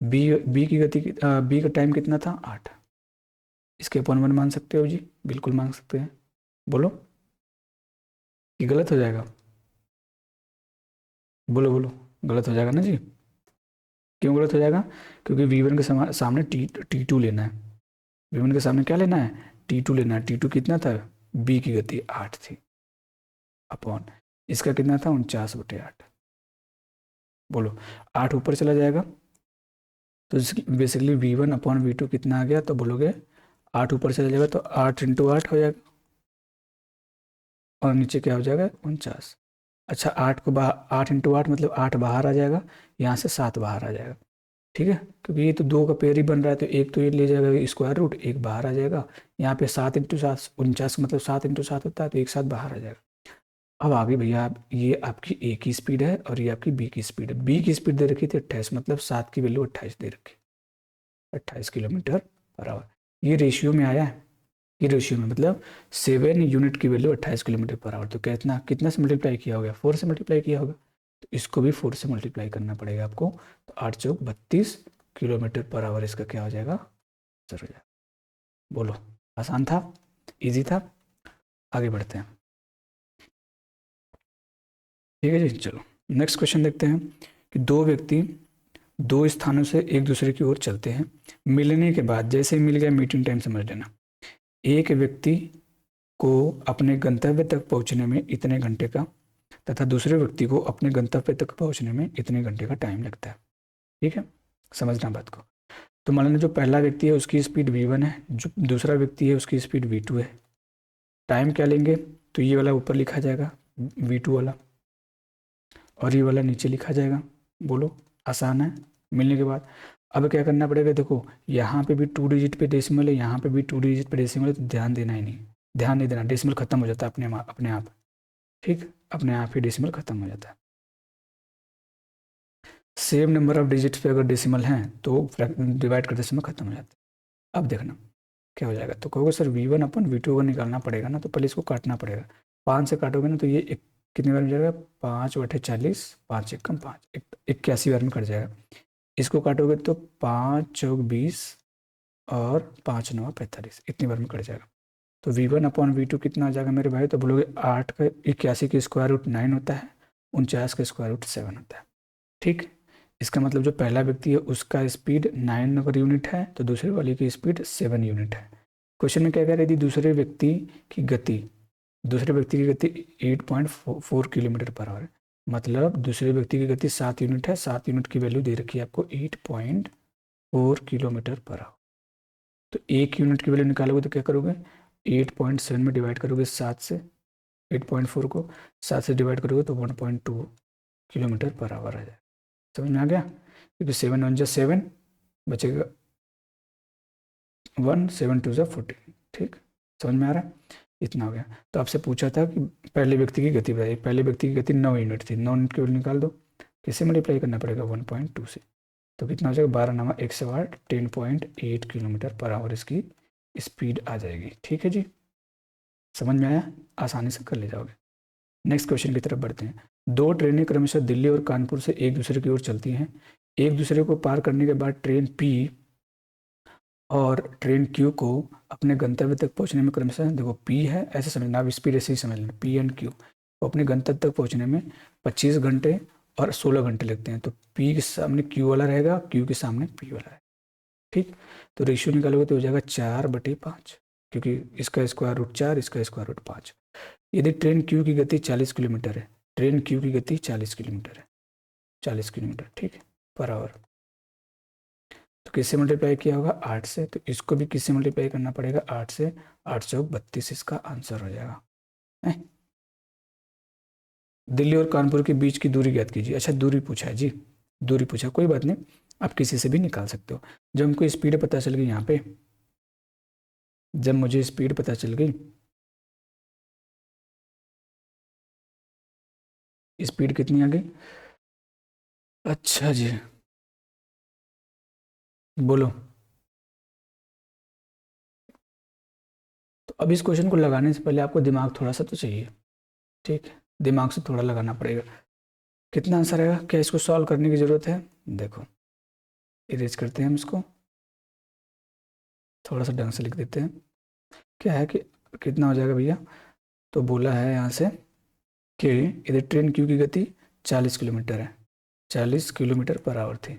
बी की गति, बी का टाइम कितना था? 8। इसके अपन 1 मान सकते हो जी? बिल्कुल मान सकते हैं। बोलो कि गलत हो जाएगा? बोलो बोलो, गलत हो जाएगा ना जी? क्यों गलत हो जाएगा? क्योंकि V1 के सामने T2 लेना है। V1 के सामने क्या लेना है? T2 लेना है। T2 कितना था? बी की गति 8 थी, अपॉन इसका कितना था? 49/8। बोलो, 8 ऊपर चला जाएगा तो बेसिकली V1/V2 कितना आ गया? तो बोलोगे 8 ऊपर चला जाएगा तो 8 × 8 हो जाएगा, और नीचे क्या हो जाएगा? 49। अच्छा, 8 × 8 मतलब 8 बाहर आ जाएगा, यहाँ से 7 बाहर आ जाएगा। ठीक है, क्योंकि ये तो दो का पेयर ही बन रहा है, तो एक तो ये ले जाएगा स्क्वायर रूट, एक बाहर आ जाएगा। यहाँ पे 7 × 7 49 मतलब 7 × 7 होता है, तो एक साथ बाहर आ जाएगा। अब आगे भैया आप, ये आपकी ए की स्पीड है और ये आपकी बी की स्पीड है। बी की स्पीड दे रखी थी 28, मतलब 7 की वैल्यू 28 दे रखी, 28 किलोमीटर पर आवर। ये रेशियो में आया है, ये रेशियो में मतलब 7 यूनिट की वैल्यू 28 किलोमीटर पर आवर। तो कितना कितना से मल्टीप्लाई किया होगा? 4 से मल्टीप्लाई किया होगा, तो इसको भी 4 से मल्टीप्लाई करना पड़ेगा आपको। तो 8 × 4 32 किलोमीटर पर आवर इसका क्या हो जाएगा? आंसर हो जाएगा। बोलो, आसान था? इजी था? आगे बढ़ते हैं। ठीक है जी, चलो नेक्स्ट क्वेश्चन देखते हैं कि दो व्यक्ति दो स्थानों से एक दूसरे की ओर चलते हैं। मिलने के बाद, जैसे ही मिल गया, मीटिंग टाइम समझ लेना। एक व्यक्ति को अपने गंतव्य तक पहुंचने में इतने घंटे का, तथा दूसरे व्यक्ति को अपने गंतव्य तक पहुंचने में इतने घंटे का टाइम लगता है। ठीक है, समझना बात को। तो मान लेना जो पहला व्यक्ति है उसकी स्पीड V1 है, जो दूसरा व्यक्ति है उसकी स्पीड V2 है। टाइम क्या लेंगे? तो ये वाला ऊपर लिखा जाएगा V2 वाला, और ये वाला नीचे लिखा जाएगा। बोलो, आसान है? मिलने के बाद अब क्या करना पड़ेगा? देखो, यहाँ पे भी 2 डिजिट पे डेसिमल है, यहाँ पे भी 2 डिजिट पे डेसिमल है, तो ध्यान देना ही नहीं, ध्यान नहीं देना। डेसिमल खत्म हो जाता है अपने आप। ठीक, अपने आप ही डेसिमल खत्म हो जाता है। सेम नंबर ऑफ डिजिट्स पे अगर डेसिमल हैं तो डिवाइड करते समय खत्म हो जाता है। अब देखना क्या हो जाएगा। तो कहोगे सर V1/V2 अगर निकालना पड़ेगा ना, तो पहले इसको काटना पड़ेगा। 5 से काटोगे ना तो ये कितने बार में जाएगा? 5/40, 5 × 5 81 बार में कट जाएगा। इसको काटोगे तो 5 × 4 = 20 और 5×9 = 45, इतनी बार में कट जाएगा। तो V1/V2 कितना आ जाएगा मेरे भाई? तो बोलोगे 8 का 81 का स्क्वायर रूट 9 होता है, 49 का स्क्वायर रूट 7 होता है। ठीक, इसका मतलब जो पहला व्यक्ति है उसका स्पीड 9 अगर यूनिट है, तो दूसरे वाले की स्पीड 7 यूनिट है। क्वेश्चन में क्या कह रही थी? दूसरे व्यक्ति की गति 8.4 किलोमीटर पर आवर है। मतलब दूसरे व्यक्ति की गति 7 यूनिट है, 7 यूनिट की वैल्यू दे रखी है आपको 8.4 किलोमीटर पर आवर। तो 1 यूनिट की वैल्यू निकालोगे तो क्या करोगे? 8.7 में डिवाइड करोगे 7 से, 8.4 को 7 से डिवाइड करोगे तो 1.2 किलोमीटर पर आवर आ जाए। समझ में आ गया? क्योंकि 7 × 1 = 7 बचेगा, 1 7 × 2 = 14। ठीक, समझ में आ रहा है? इतना हो गया। तो आपसे पूछा था कि पहले व्यक्ति की गति बताइए। पहले व्यक्ति की गति 9 यूनिट थी, 9 यूनिट की वैल्यू निकाल दो। किससे मल्टीप्लाई करना पड़ेगा? 1.2 से। तो कितना हो जाएगा? 12×9 = 108, 10.8 किलोमीटर पर आवर इसकी स्पीड आ जाएगी। ठीक है जी, समझ में आया? आसानी से कर ले जाओगे। नेक्स्ट क्वेश्चन की तरफ बढ़ते हैं। दो ट्रेनें क्रमशः दिल्ली और कानपुर से एक दूसरे की ओर चलती हैं। एक दूसरे को पार करने के बाद ट्रेन P और ट्रेन Q को अपने गंतव्य तक पहुंचने में क्रमशः, देखो P है ऐसे समझना, अब स्पीड ऐसे ही समझ लेना, P एंड Q को अपने गंतव्य तक पहुंचने में 25 घंटे और 16 घंटे लगते हैं। तो P के सामने Q वाला रहेगा, Q के सामने P वाला रहेगा। ठीक, तो रेशियो निकालोगे तो हो जाएगा 4/5, क्योंकि इसका स्क्वायर रूट 4, इसका स्क्वायर रूट 5। यदि ट्रेन Q की गति 40 किलोमीटर है, ट्रेन Q की गति 40 किलोमीटर है, 40 किलोमीटर ठीक पर आवर, तो किससे मल्टीप्लाई किया होगा? 8 से। तो इसको भी किससे मल्टीप्लाई करना पड़ेगा? 8 से। 8 × 32 इसका आंसर हो जाएगा। दिल्ली और कानपुर के बीच की दूरी ज्ञात कीजिए। अच्छा, दूरी पूछा है जी, दूरी पूछा, कोई बात नहीं, आप किसी से भी निकाल सकते हो। जब हमको स्पीड पता चल गई, यहाँ पे जब मुझे स्पीड पता चल गई, स्पीड कितनी आ गई? अच्छा जी, बोलो। तो अब इस क्वेश्चन को लगाने से पहले आपको दिमाग थोड़ा सा तो चाहिए। ठीक है, दिमाग से थोड़ा लगाना पड़ेगा। कितना आंसर आएगा? क्या इसको सॉल्व करने की ज़रूरत है? देखो इरेज करते हैं हम इसको, थोड़ा सा ढंग से लिख देते हैं। क्या है कि कितना हो जाएगा भैया? तो बोला है यहाँ से कि इधर ट्रेन क्यू की गति 40 किलोमीटर है, 40 किलोमीटर पर आवर थी,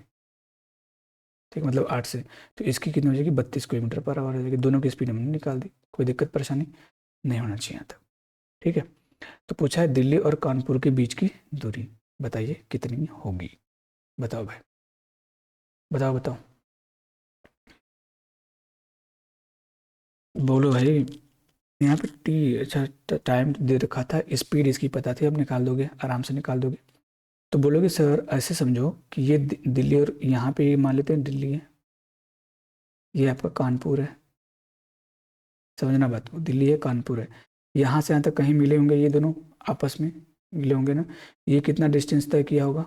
ठीक, मतलब 8 से। तो इसकी कितनी हो जाएगी? 32 किलोमीटर पर आवर हो जाएगी। दोनों की स्पीड हमने निकाल दी, कोई दिक्कत परेशानी नहीं होना चाहिए यहाँ तक, ठीक है। तो पूछा है दिल्ली और कानपुर के बीच की दूरी बताइए कितनी होगी? बताओ भाई, बताओ बताओ, बोलो भाई। यहाँ पे टी, अच्छा टाइम दे रखा था, स्पीड इसकी पता थी, अब निकाल दोगे, आराम से निकाल दोगे। तो बोलोगे सर ऐसे समझो कि ये दिल्ली, और यहाँ पे ये मान लेते हैं दिल्ली है, ये आपका कानपुर है, समझना बात को, दिल्ली है कानपुर है, यहाँ से यहाँ तक कहीं मिले होंगे ये दोनों, आपस में मिले होंगे ना। ये कितना डिस्टेंस तय किया होगा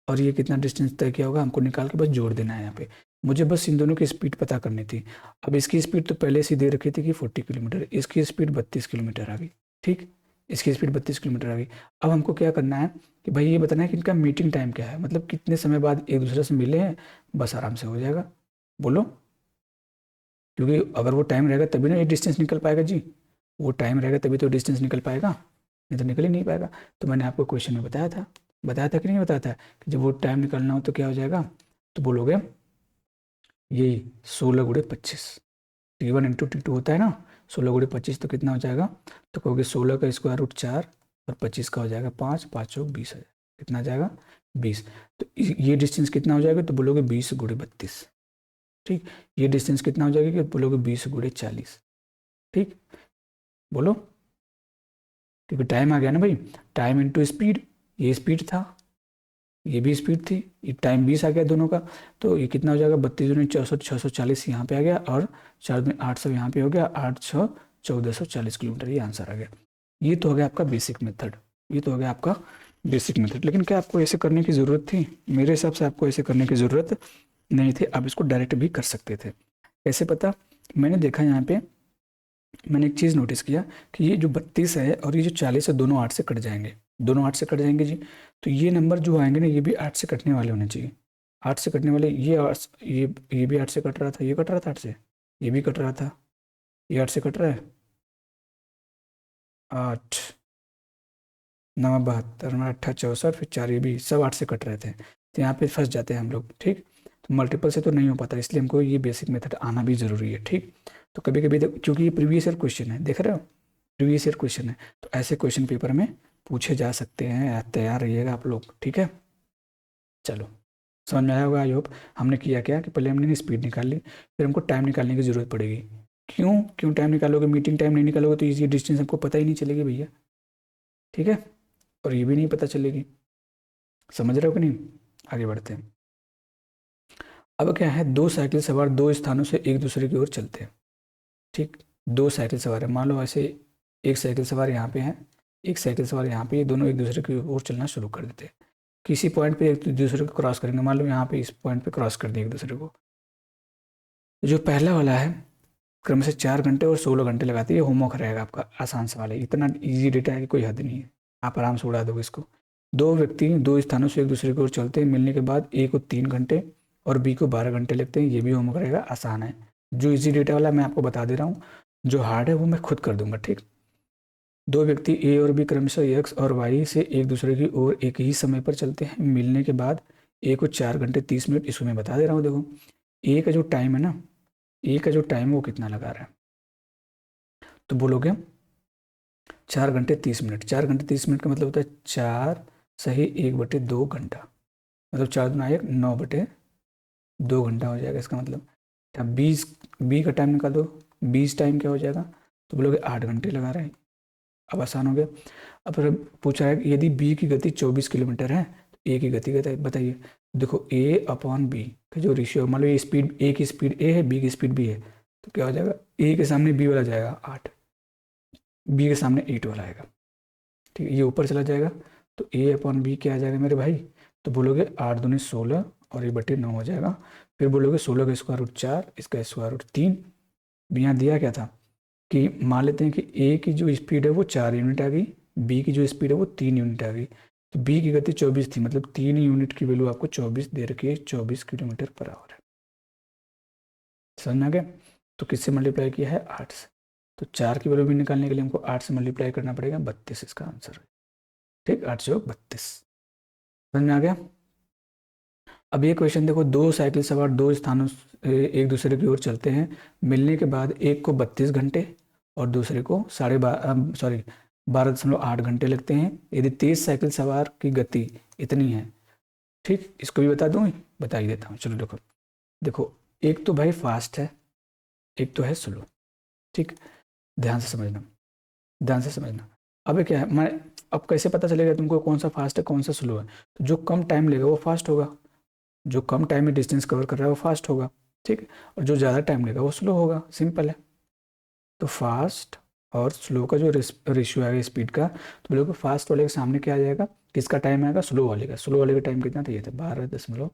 और ये कितना डिस्टेंस तय किया होगा, हमको निकाल के बस जोड़ देना है यहाँ पे। मुझे बस इन दोनों की स्पीड पता करनी थी। अब इसकी स्पीड तो पहले से ही दे रखी थी कि 40 किलोमीटर, इसकी स्पीड 32 किलोमीटर आ गई, ठीक, इसकी स्पीड 32 किलोमीटर आ गई। अब हमको क्या करना है कि भाई ये बताना है कि इनका मीटिंग टाइम क्या है, मतलब कितने समय बाद एक दूसरे से मिले हैं, बस आराम से हो जाएगा। बोलो, क्योंकि अगर वो टाइम रहेगा तभी ना ये डिस्टेंस निकल पाएगा जी, वो टाइम रहेगा तभी तो डिस्टेंस निकल पाएगा, नहीं तो निकल ही नहीं पाएगा। तो मैंने आपको क्वेश्चन में बताया था कि नहीं बताया था कि जब वो टाइम निकालना हो तो क्या हो जाएगा? तो बोलोगे यही 16 × 25, T1 × T2 होता है ना, 16 × 25 तो कितना हो जाएगा? तो कहोगे 16 का स्क्वायर रूट 4 और 25 का हो जाएगा 5, 5 चौक 20 है, कितना आ जाएगा? 20। तो ये डिस्टेंस कितना हो जाएगा? तो बोलोगे 20 × 32, ठीक। ये डिस्टेंस कितना हो जाएगा? कि बोलोगे 20 × 40, ठीक। बोलो, क्योंकि टाइम आ गया ना भाई, टाइम इंटू स्पीड, ये स्पीड था, ये भी स्पीड थी, ये टाइम 20 आ गया दोनों का। तो ये कितना हो जाएगा? 32 × 64, 640 यहाँ पे आ गया, और 4 × 800 यहाँ पे हो गया, 8 6 1440 किलोमीटर, ये आंसर आ गया। ये तो हो गया आपका बेसिक मेथड, ये तो हो गया आपका बेसिक मेथड। लेकिन क्या आपको ऐसे करने की ज़रूरत थी? मेरे हिसाब से आपको ऐसे करने की ज़रूरत नहीं थी, आप इसको डायरेक्ट भी कर सकते थे। कैसे पता? मैंने देखा यहाँ पे, मैंने एक चीज़ नोटिस किया कि ये जो 32 है और ये जो 40 है, दोनों 8 से कट जाएंगे, दोनों 8 से कट जाएंगे जी। तो ये नंबर जो आएंगे ना, ये भी 8 से कटने वाले होने चाहिए, 8 से कटने वाले। ये 8, ये भी 8 से कट रहा था, ये कट रहा था 8 से, ये भी कट रहा था, ये 8 से कट रहा है, 8 9 72 8 64, फिर 4, ये भी सब 8 से कट रहे थे। तो यहाँ पे फंस जाते हैं हम लोग, ठीक। तो मल्टीपल से तो नहीं हो पाता, इसलिए हमको ये बेसिक मेथड आना भी ज़रूरी है, ठीक। तो कभी कभी क्योंकि ये प्रीवियस ईयर क्वेश्चन है, देख रहे हो, प्रीवियस ईयर क्वेश्चन है, तो ऐसे क्वेश्चन पेपर में पूछे जा सकते हैं, तैयार रहिएगा आप लोग, ठीक है। चलो, समझ में आया होगा आई होप। हमने किया क्या कि पहले हमने स्पीड निकाल ली, फिर हमको टाइम निकालने की ज़रूरत पड़ेगी। क्यों क्यों टाइम निकालोगे? मीटिंग टाइम नहीं निकालोगे तो ये डिस्टेंस हमको पता ही नहीं चलेगी भैया, ठीक है, और ये भी नहीं पता चलेगी। समझ रहे हो कि नहीं? आगे बढ़ते हैं। अब क्या है, दो साइकिल सवार दो स्थानों से एक दूसरे की ओर चलते हैं, ठीक। दो साइकिल सवार है, मान लो ऐसे, एक साइकिल सवार यहाँ पे है, एक साइकिल सवार यहाँ पे, ये दोनों एक दूसरे की ओर चलना शुरू कर देते हैं। किसी पॉइंट पे एक दूसरे को क्रॉस करेंगे, मान लो यहाँ पे इस पॉइंट पे क्रॉस कर दिए एक दूसरे को। जो पहला वाला है क्रम से 4 घंटे और 16 घंटे लगाती है, होमवर्क रहेगा आपका, आसान सवाल है, इतना इजी डेटा है कि कोई हद नहीं है, आप आराम से उड़ा दोगे इसको। दो व्यक्ति दो स्थानों से एक दूसरे की ओर चलते हैं, मिलने के बाद ए को 3 घंटे और बी को 12 घंटे लगते हैं, ये भी होमवर्क रहेगा, आसान है। जो इजी डेटा वाला मैं आपको बता दे रहा हूँ, जो हार्ड है वो मैं खुद कर दूंगा, ठीक। दो व्यक्ति ए और बी क्रमशः एक्स और वाई से एक दूसरे की ओर एक ही समय पर चलते हैं, मिलने के बाद ए को 4 घंटे 30 मिनट, इसको मैं बता दे रहा हूँ। देखो ए का जो टाइम है ना, ए का जो टाइम है वो कितना लगा रहा है? तो बोलोगे 4 घंटे 30 मिनट, 4 घंटे 30 मिनट का मतलब होता है 4 सही 1/2 घंटा, मतलब 4 दूना 1, 9/2 घंटा हो जाएगा इसका मतलब। क्या 20 बी का टाइम निकाल दो, 20 टाइम क्या हो जाएगा? तो बोलोगे 8 घंटे लगा रहे हैं। अब आसान हो गया। अब फिर पूछा है कि यदि बी की गति 24 किलोमीटर है तो ए की गति बताइए। देखो ए अपॉन बी का जो रेशियो, मान लो ये स्पीड, ए की स्पीड ए है, बी की स्पीड बी है, तो क्या हो जाएगा? ए के सामने बी वाला जाएगा 8, बी के सामने 8 वाला आएगा, ठीक है, ये ऊपर चला जाएगा। तो ए अपॉन बी क्या आ जाएगा मेरे भाई? तो बोलोगे 8 दूनी 16 और ये बटे 9 हो जाएगा। फिर बोलोगे 16 का स्क्वायर रूट 4, इसका स्क्वायर रूट 3। यहाँ दिया क्या था कि मान लेते हैं कि ए की जो स्पीड है वो 4 यूनिट आ गई, बी की जो स्पीड है वो 3 यूनिट आ गई, तो बी की गति 24 थी, मतलब 3 यूनिट की वैल्यू आपको 24 दे रखी है, 24 किलोमीटर पर आवर है। समझ में आ गया? तो किससे मल्टीप्लाई किया है? 8 से। तो 4 की वैल्यू भी निकालने के लिए हमको 8 से मल्टीप्लाई करना पड़ेगा, 32 इसका आंसर है। ठीक, 8 से 32। समझ में आ गया? अब ये क्वेश्चन देखो, दो साइकिल सवार दो स्थानों से एक दूसरे की ओर चलते हैं, मिलने के बाद एक को 32 घंटे और दूसरे को 12.8 घंटे लगते हैं। यदि तेज साइकिल सवार की गति इतनी है, ठीक, इसको भी बता दूँ, बता ही देता हूँ। चलो देखो देखो, एक तो भाई फास्ट है, एक तो है स्लो। ठीक, ध्यान से समझना, ध्यान से समझना। अब क्या है, मैं अब कैसे पता चलेगा तुमको कौन सा फास्ट है कौन सा स्लो है? तो जो कम टाइम लेगा वो फास्ट होगा, जो कम टाइम में डिस्टेंस कवर कर रहा है वो फास्ट होगा। ठीक, और जो ज़्यादा टाइम लेगा वो स्लो होगा, सिंपल है। तो फास्ट और स्लो का जो रेशियो आएगा स्पीड का, तो बोलोगे फास्ट वाले के सामने क्या आ जाएगा, किसका टाइम आएगा? स्लो वाले का। स्लो वाले का टाइम कितना था? ये था 12.,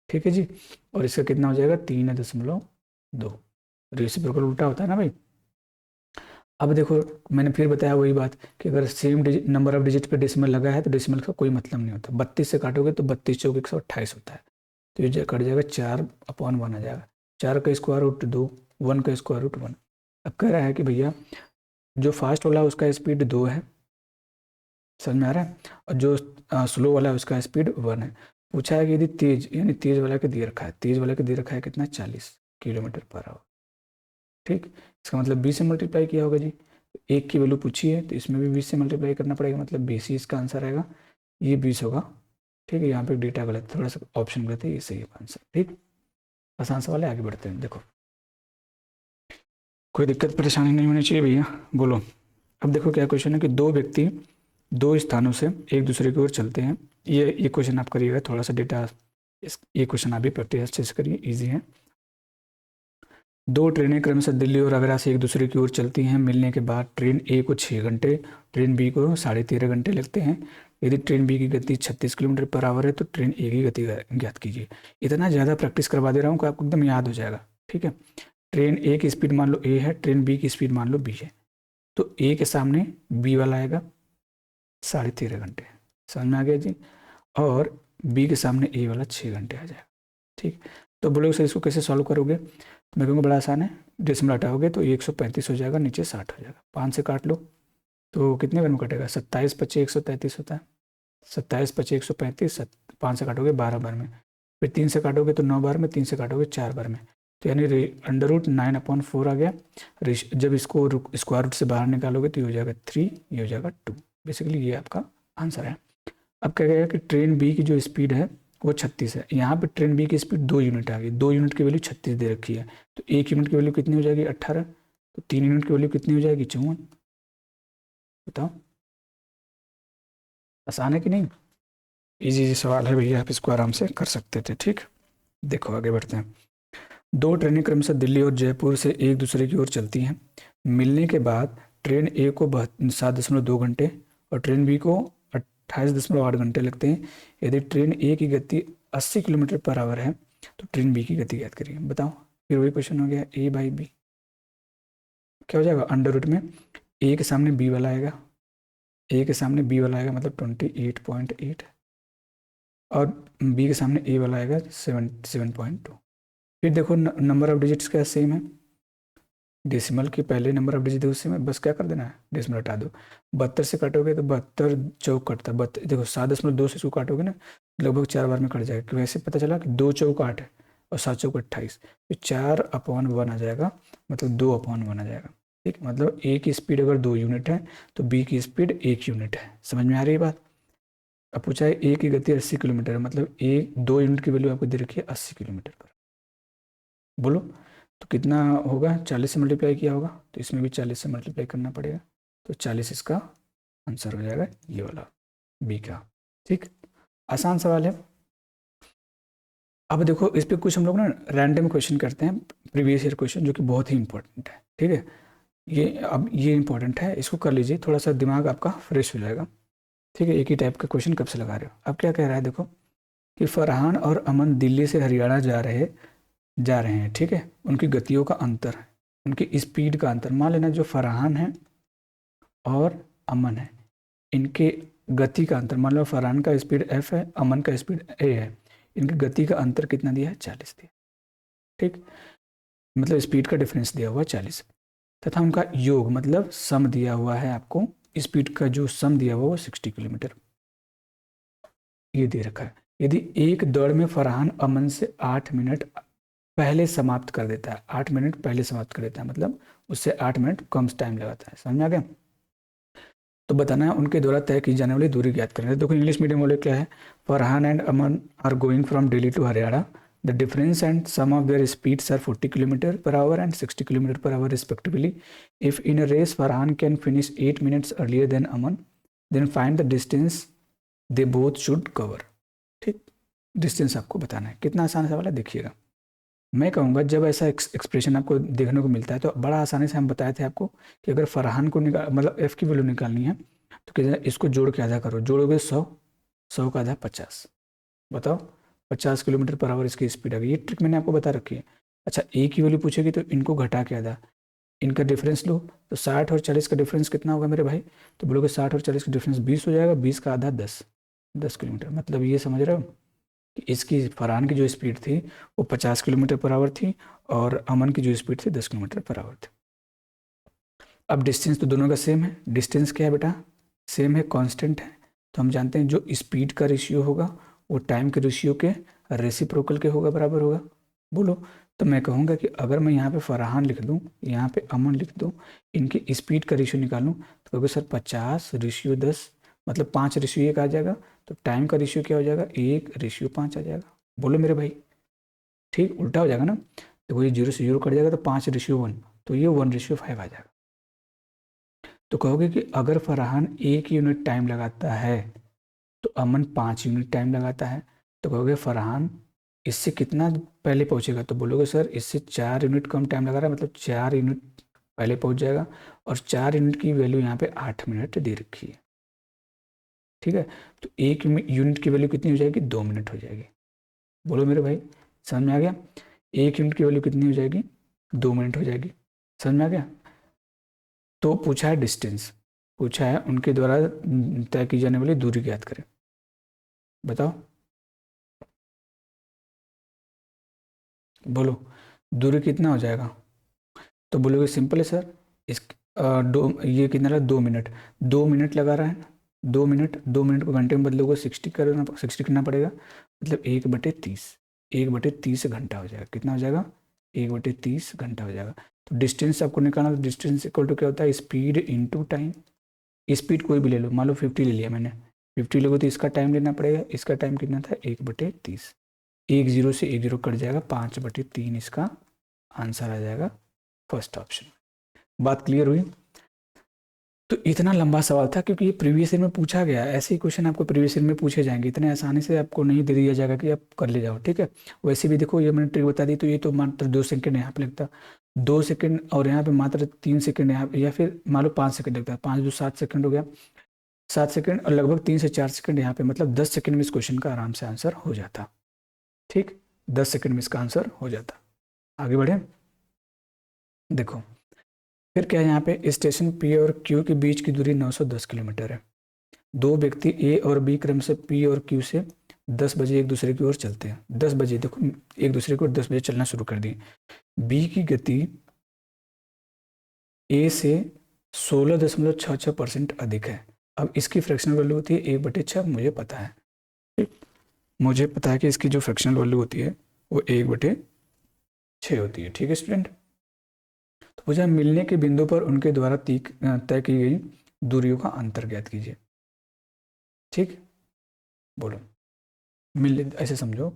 ठीक है जी। और इसका कितना हो जाएगा? 3.2। रेसिप्रोकल उल्टा होता है ना भाई। अब देखो, मैंने फिर बताया वही बात कि अगर सेम नंबर ऑफ डिजिट पे डेसिमल लगा है तो डेसिमल का कोई मतलब नहीं होता। 32 से काटोगे तो 32 चौक 128 होता है, तो ये कट जाएगा 4/1 आ जाएगा। 4 का स्क्वायर रूट 2, 1 का स्क्वायर रूट 1। अब कह रहा है कि भैया जो फास्ट वाला है उसका स्पीड 2 है, समझ में आ रहा है, और जो स्लो वाला है उसका स्पीड 1 है। पूछा है कि यदि तेज, यानी तेज वाला के दे रखा है, तेज वाले के दे रखा है कितना? 40 किलोमीटर पर आवर। ठीक, इसका मतलब 20 से मल्टीप्लाई किया होगा जी। एक की वैल्यू पूछी है तो इसमें भी 20 से मल्टीप्लाई करना पड़ेगा, मतलब 20 ही इसका आंसर आएगा। ये 20 होगा। ठीक है, यहाँ पे डेटा गलत, थोड़ा सा ऑप्शन गलत है, ये सही है आंसर। ठीक, आसान सवाल है, आगे बढ़ते हैं। देखो, कोई दिक्कत परेशानी नहीं होनी चाहिए भैया, बोलो। अब देखो क्या क्वेश्चन है कि दो व्यक्ति दो स्थानों से एक दूसरे की ओर चलते हैं। ये क्वेश्चन आप करिएगा, थोड़ा सा डेटा, ये क्वेश्चन आप भी प्रैक्टिस अच्छे से करिए, ईजी है। दो ट्रेनें क्रमशः दिल्ली और आगरा से एक दूसरे की ओर चलती हैं। मिलने के बाद ट्रेन ए को 6 घंटे, ट्रेन बी को 13.5 घंटे लगते हैं। यदि ट्रेन बी की गति 36 किलोमीटर पर आवर है तो ट्रेन ए की गति ज्ञात कीजिए। इतना ज़्यादा प्रैक्टिस करवा दे रहा हूँ कि आपको एकदम याद हो जाएगा। ठीक है, ट्रेन ए की स्पीड मान लो ए है, ट्रेन बी की स्पीड मान लो बी है, तो ए के सामने बी वाला आएगा 13.5 घंटे, समझ में आ गया जी। और बी के सामने ए वाला 6 घंटे आ जाएगा। ठीक, तो बोलोगे सर इसको कैसे सॉल्व करोगे? तो मैं कहूँगा बड़ा आसान है, डेसिमल हटाओगे तो 135 हो जाएगा, नीचे 60 हो जाएगा। 5 से काट लो तो कितने बार में कटेगा? 27 पच्चीस 133 होता है। 27 पच्चीस 135, 5 से काटोगे 12 बार में, फिर 3 से काटोगे तो 9 बार में, 3 से काटोगे 4 बार में, तो यानी √9/4 आ गया। जब इसको स्क्वायर रूट से बाहर निकालोगे तो ये हो जाएगा 3, ये हो जाएगा 2। बेसिकली ये आपका आंसर है। अब क्या कहेगा कि ट्रेन बी की जो स्पीड है वो 36 है। यहाँ पे ट्रेन बी की स्पीड 2 यूनिट आ गई, 2 यूनिट की वैल्यू 36 दे रखी है, तो 1 यूनिट की वैल्यू कितनी हो जाएगी? 18। तो 3 यूनिट की वैल्यू कितनी हो जाएगी? 54। बताओ, आसान है कि नहीं? इजी सवाल है भैया, आप इसको आराम से कर सकते थे। ठीक, देखो आगे बढ़ते हैं। दो ट्रेनें क्रमशः दिल्ली और जयपुर से एक दूसरे की ओर चलती हैं। मिलने के बाद ट्रेन ए को 7.2 घंटे और ट्रेन बी को 28.8 घंटे लगते हैं। यदि ट्रेन ए की गति 80 किलोमीटर पर आवर है तो ट्रेन बी की गति ज्ञात करिए। बताओ, फिर वही क्वेश्चन हो गया, ए बाई बी क्या हो जाएगा? अंडर रूट में ए के सामने बी वाला आएगा, ए के सामने बी वाला आएगा मतलब 28.8, और बी के सामने ए वाला आएगा 7.2। फिर देखो नंबर ऑफ डिजिट्स क्या सेम है, डेसिमल के पहले नंबर ऑफ डिजिट सेम है, बस क्या कर देना है, डेसिमल हटा दो। 72 से काटोगे तो 72 चौक कटता है, देखो 7.2 से इसको काटोगे ना लगभग 4 बार में कट जाएगा, क्योंकि वैसे पता चला कि 2 चौक 8 है और 7 चौक 28, तो 4/1 आ जाएगा, मतलब 2/1 आ जाएगा। ठीक, मतलब ए की स्पीड अगर 2 यूनिट है तो बी की स्पीड 1 यूनिट है। समझ में आ रही है बात? अब पूछा है ए की गति 80 किलोमीटर है, मतलब ए 2 यूनिट की वैल्यू आपको दे रखी है 80 किलोमीटर पर। बोलो तो कितना होगा? 40 से मल्टीप्लाई किया होगा, तो इसमें भी 40 से मल्टीप्लाई करना पड़ेगा, तो 40 इसका आंसर हो जाएगा, ये वाला बी का। ठीक, आसान सवाल है। अब देखो इस पर कुछ हम लोग ना रैंडम क्वेश्चन करते हैं, प्रीवियस ईयर क्वेश्चन, जो कि बहुत ही इंपॉर्टेंट है। ठीक है, ये इंपॉर्टेंट है, इसको कर लीजिए, थोड़ा सा दिमाग आपका फ्रेश हो जाएगा। ठीक है, एक ही टाइप का क्वेश्चन कब से लगा रहे हो। अब क्या कह रहा है देखो कि फरहान और अमन दिल्ली से हरियाणा जा रहे हैं। ठीक है, उनकी गतियों का अंतर है, उनकी स्पीड का अंतर। मान लेना जो फरहान है और अमन है, इनके गति का अंतर, मान लो फरहान का स्पीड f है, अमन का स्पीड a है, इनकी गति का अंतर कितना दिया है? 40 दिया। ठीक, मतलब स्पीड का डिफरेंस दिया हुआ है 40, तथा उनका योग मतलब सम दिया हुआ है आपको, स्पीड का जो सम दिया हुआ वो 60 किलोमीटर ये दे रखा है। यदि एक दौड़ में फरहान अमन से 8 मिनट पहले समाप्त कर देता है, 8 मिनट पहले समाप्त कर देता है, मतलब उससे 8 मिनट कम टाइम लगाता है, समझ आ गया? तो बताना है उनके द्वारा तय की जाने वाली दूरी ज्ञात करना है। देखो इंग्लिश मीडियम वाले क्या है, Farhan and Aman are going from Delhi to Haryana, the difference and sum of their speeds are 40 kilometre per hour and 60 kilometre per hour respectively. If in a race Farhan can finish 8 minutes earlier than Aman, then find the distance they both should cover. ठीक, distance आपको बताना है। कितना आसान सवाल है देखिएगा। मैं कहूँगा जब ऐसा एक्सप्रेशन आपको देखने को मिलता है तो बड़ा आसानी से हम बताए थे आपको कि अगर फरहान को निकाल मतलब एफ की वैल्यू निकालनी है तो क्या, इसको जोड़ के आधा करो, जोड़ोगे 100, 100 का आधा 50, बताओ 50 किलोमीटर पर आवर इसकी स्पीड आ गई। ये ट्रिक मैंने आपको बता रखी है। अच्छा ए की वैल्यू पूछेगी तो इनको घटा के आधा, इनका डिफरेंस लो तो 60 और 40 का डिफरेंस कितना होगा मेरे भाई? तो बोलोगे 60 और 40 का डिफरेंस 20 हो जाएगा, 20 का आधा 10, 10 किलोमीटर। मतलब ये समझ रहे हो कि इसकी फरहान की जो स्पीड थी वो 50 किलोमीटर पर आवर थी और अमन की जो स्पीड थी 10 किलोमीटर पर आवर थी। अब डिस्टेंस तो दोनों का सेम है, डिस्टेंस क्या है बेटा? सेम है, कांस्टेंट है। तो हम जानते हैं जो स्पीड का रेशियो होगा वो टाइम के रेशियो के रेसिप्रोकल के होगा, बराबर होगा। बोलो, तो मैं कहूँगा कि अगर मैं यहाँ पे फरहान लिख दूँ, यहाँ पे अमन लिख दूँ, इनकी स्पीड का रेशियो निकालूँ तो कहोगे सर 50/10, मतलब 5/1 आ जाएगा। तो टाइम का रेशियो क्या हो जाएगा? 1/5 आ जाएगा। बोलो मेरे भाई, ठीक उल्टा हो जाएगा ना। तो ये 0 से 0 कट जाएगा तो 5/1, तो ये 1/5 आ जाएगा। तो कहोगे कि अगर फरहान 1 यूनिट टाइम लगाता है तो अमन 5 यूनिट टाइम लगाता है, तो कहोगे फरहान इससे कितना पहले पहुंचेगा? तो बोलोगे सर इससे 4 यूनिट कम टाइम लगा रहा है, मतलब 4 यूनिट पहले पहुंच जाएगा। और 4 यूनिट की वैल्यू यहाँ पे 8 मिनट दे रखी है। ठीक है, तो 1 यूनिट की वैल्यू कितनी हो जाएगी? 2 मिनट हो जाएगी। बोलो मेरे भाई, समझ में आ गया? 1 यूनिट की वैल्यू कितनी हो जाएगी? 2 मिनट हो जाएगी। समझ में आ गया? तो पूछा है डिस्टेंस, पूछा है उनके द्वारा तय की जाने वाली दूरी ज्ञात करें। बताओ, बोलो दूरी कितना हो जाएगा? तो बोलोगे सिंपल है सर, इस ये कितना रहा? 2 मिनट, 2 मिनट लगा रहा है ना, 2 मिनट, 2 मिनट को घंटे में बदलोगे 60 करना पड़ेगा, मतलब 1/30, 1/30 घंटा हो जाएगा। कितना हो जाएगा? 1/30 घंटा हो जाएगा। तो डिस्टेंस आपको निकालना, तो डिस्टेंस इक्वल टू क्या होता है? Speed into time. स्पीड कोई भी ले लो, मान लो 50 ले लिया मैंने, 50 लोगे तो इसका टाइम लेना पड़ेगा, इसका टाइम कितना था? 1/30, 1 0 से 1 0 कट जाएगा, 5/3 इसका आंसर आ जाएगा, फर्स्ट ऑप्शन। बात क्लियर हुई? तो इतना लंबा सवाल था क्योंकि ये प्रीवियस ईयर में पूछा गया है, ऐसे ही क्वेश्चन आपको प्रीवियस ईयर में पूछे जाएंगे, इतने आसानी से आपको नहीं दे दिया जाएगा कि आप कर ले जाओ। ठीक है, वैसे भी देखो ये मैंने ट्रिक बता दी, तो ये तो मात्र 2 सेकंड यहाँ पे लगता, 2 सेकंड, और यहाँ पे मात्र 3 सेकंड यहाँ पे, या फिर मान लो 5 सेकंड लगता है, 5 2 7 सेकंड हो गया, 7 सेकंड, और लगभग 3 से 4 सेकंड यहाँ पे, मतलब 10 सेकंड में इस क्वेश्चन का आराम से आंसर हो जाता। ठीक, 10 सेकंड में इसका आंसर हो जाता। आगे बढ़े, देखो फिर क्या है, यहाँ पे स्टेशन पी और क्यू के बीच की दूरी 910 किलोमीटर है। दो व्यक्ति ए और बी क्रम से पी और क्यू से 10 बजे एक दूसरे की ओर चलते हैं। 10 बजे, देखो एक दूसरे को 10 बजे चलना शुरू कर दिए। बी की गति ए से 16.66% अधिक है। अब इसकी फ्रैक्शनल वैल्यू होती है 1/6, मुझे पता है, मुझे पता है कि इसकी जो फ्रैक्शनल वैल्यू होती है वो 1/6 होती है। ठीक है स्टूडेंट, तो मुझे मिलने के बिंदु पर उनके द्वारा तय की गई दूरियों का अंतर ज्ञात कीजिए। ठीक, बोलो, मिल ऐसे समझो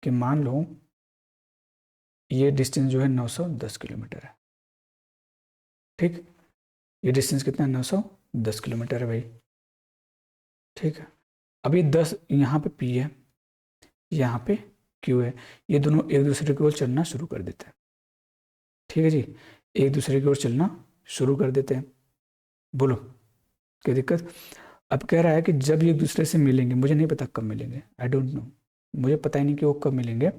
कि मान लो ये डिस्टेंस जो है 910 किलोमीटर है। ठीक, ये डिस्टेंस कितना है? 910 किलोमीटर है भाई। ठीक है, अब ये 10 यहाँ पे पी है, यहाँ पे क्यू है, ये दोनों एक दूसरे की ओर चलना शुरू कर देते हैं। ठीक है जी, एक दूसरे की ओर चलना शुरू कर देते हैं। बोलो क्या दिक्कत? अब कह रहा है कि जब ये एक दूसरे से मिलेंगे, मुझे नहीं पता कब मिलेंगे, आई डोंट नो, मुझे पता ही नहीं कि वो कब मिलेंगे।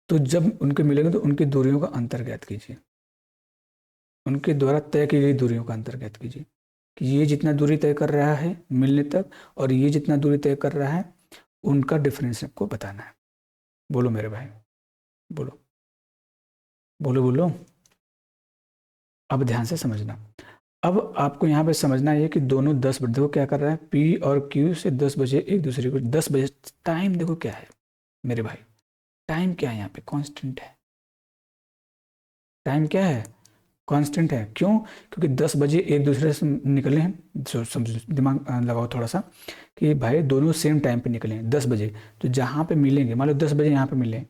तो जब उनके मिलेंगे तो उनकी दूरियों का अंतर ज्ञात कीजिए। उनके द्वारा तय की गई दूरियों का अंतर ज्ञात कीजिए कि ये जितना दूरी तय कर रहा है मिलने तक और ये जितना दूरी तय कर रहा है, उनका डिफरेंस आपको बताना है। बोलो मेरे भाई, बोलो बोलो बोलो। अब ध्यान से समझना। अब आपको यहाँ पे समझना है कि दोनों 10 बजे, देखो क्या कर रहा है, पी और क्यू से 10 बजे एक दूसरे को 10 बजे टाइम, देखो क्या है मेरे भाई, टाइम क्या है यहाँ पे, कांस्टेंट है। टाइम क्या है, कांस्टेंट है। क्यों? क्योंकि 10 बजे एक दूसरे से निकले हैं, समझो, दिमाग लगाओ थोड़ा सा कि भाई दोनों सेम टाइम पे निकले हैं 10 बजे। तो जहाँ पे मिलेंगे, मान लो 10 बजे यहाँ पे मिले,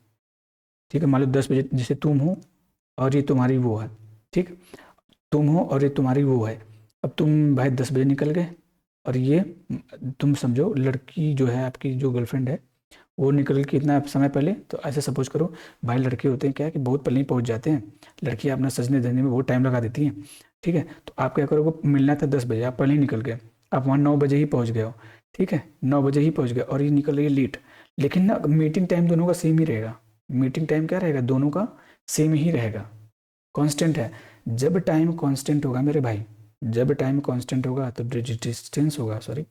ठीक है, मान लो 10 बजे जैसे तुम हो और ये तुम्हारी वो है, ठीक, तुम हो और ये तुम्हारी वो है। अब तुम भाई 10 बजे निकल गए और ये, तुम समझो लड़की जो है आपकी, जो गर्लफ्रेंड है, वो निकल के इतना समय पहले, तो ऐसे सपोज करो भाई, लड़के होते हैं क्या है कि बहुत पहले ही पहुंच जाते हैं, लड़कियां अपना सजने धजने में बहुत टाइम लगा देती हैं, ठीक है। तो आप क्या करोगे, मिलना था 10 बजे, आप पहले ही निकल गए, आप वहाँ 9 बजे ही पहुंच गए हो, ठीक है, 9 बजे ही पहुंच गए और ये निकल रही है लेट। लेकिन ना मीटिंग टाइम दोनों का सेम ही रहेगा। मीटिंग टाइम क्या रहेगा, दोनों का सेम ही रहेगा, कांस्टेंट है। जब टाइम कांस्टेंट होगा मेरे भाई, जब टाइम कांस्टेंट होगा तो डिस्टेंस होगा, सॉरी,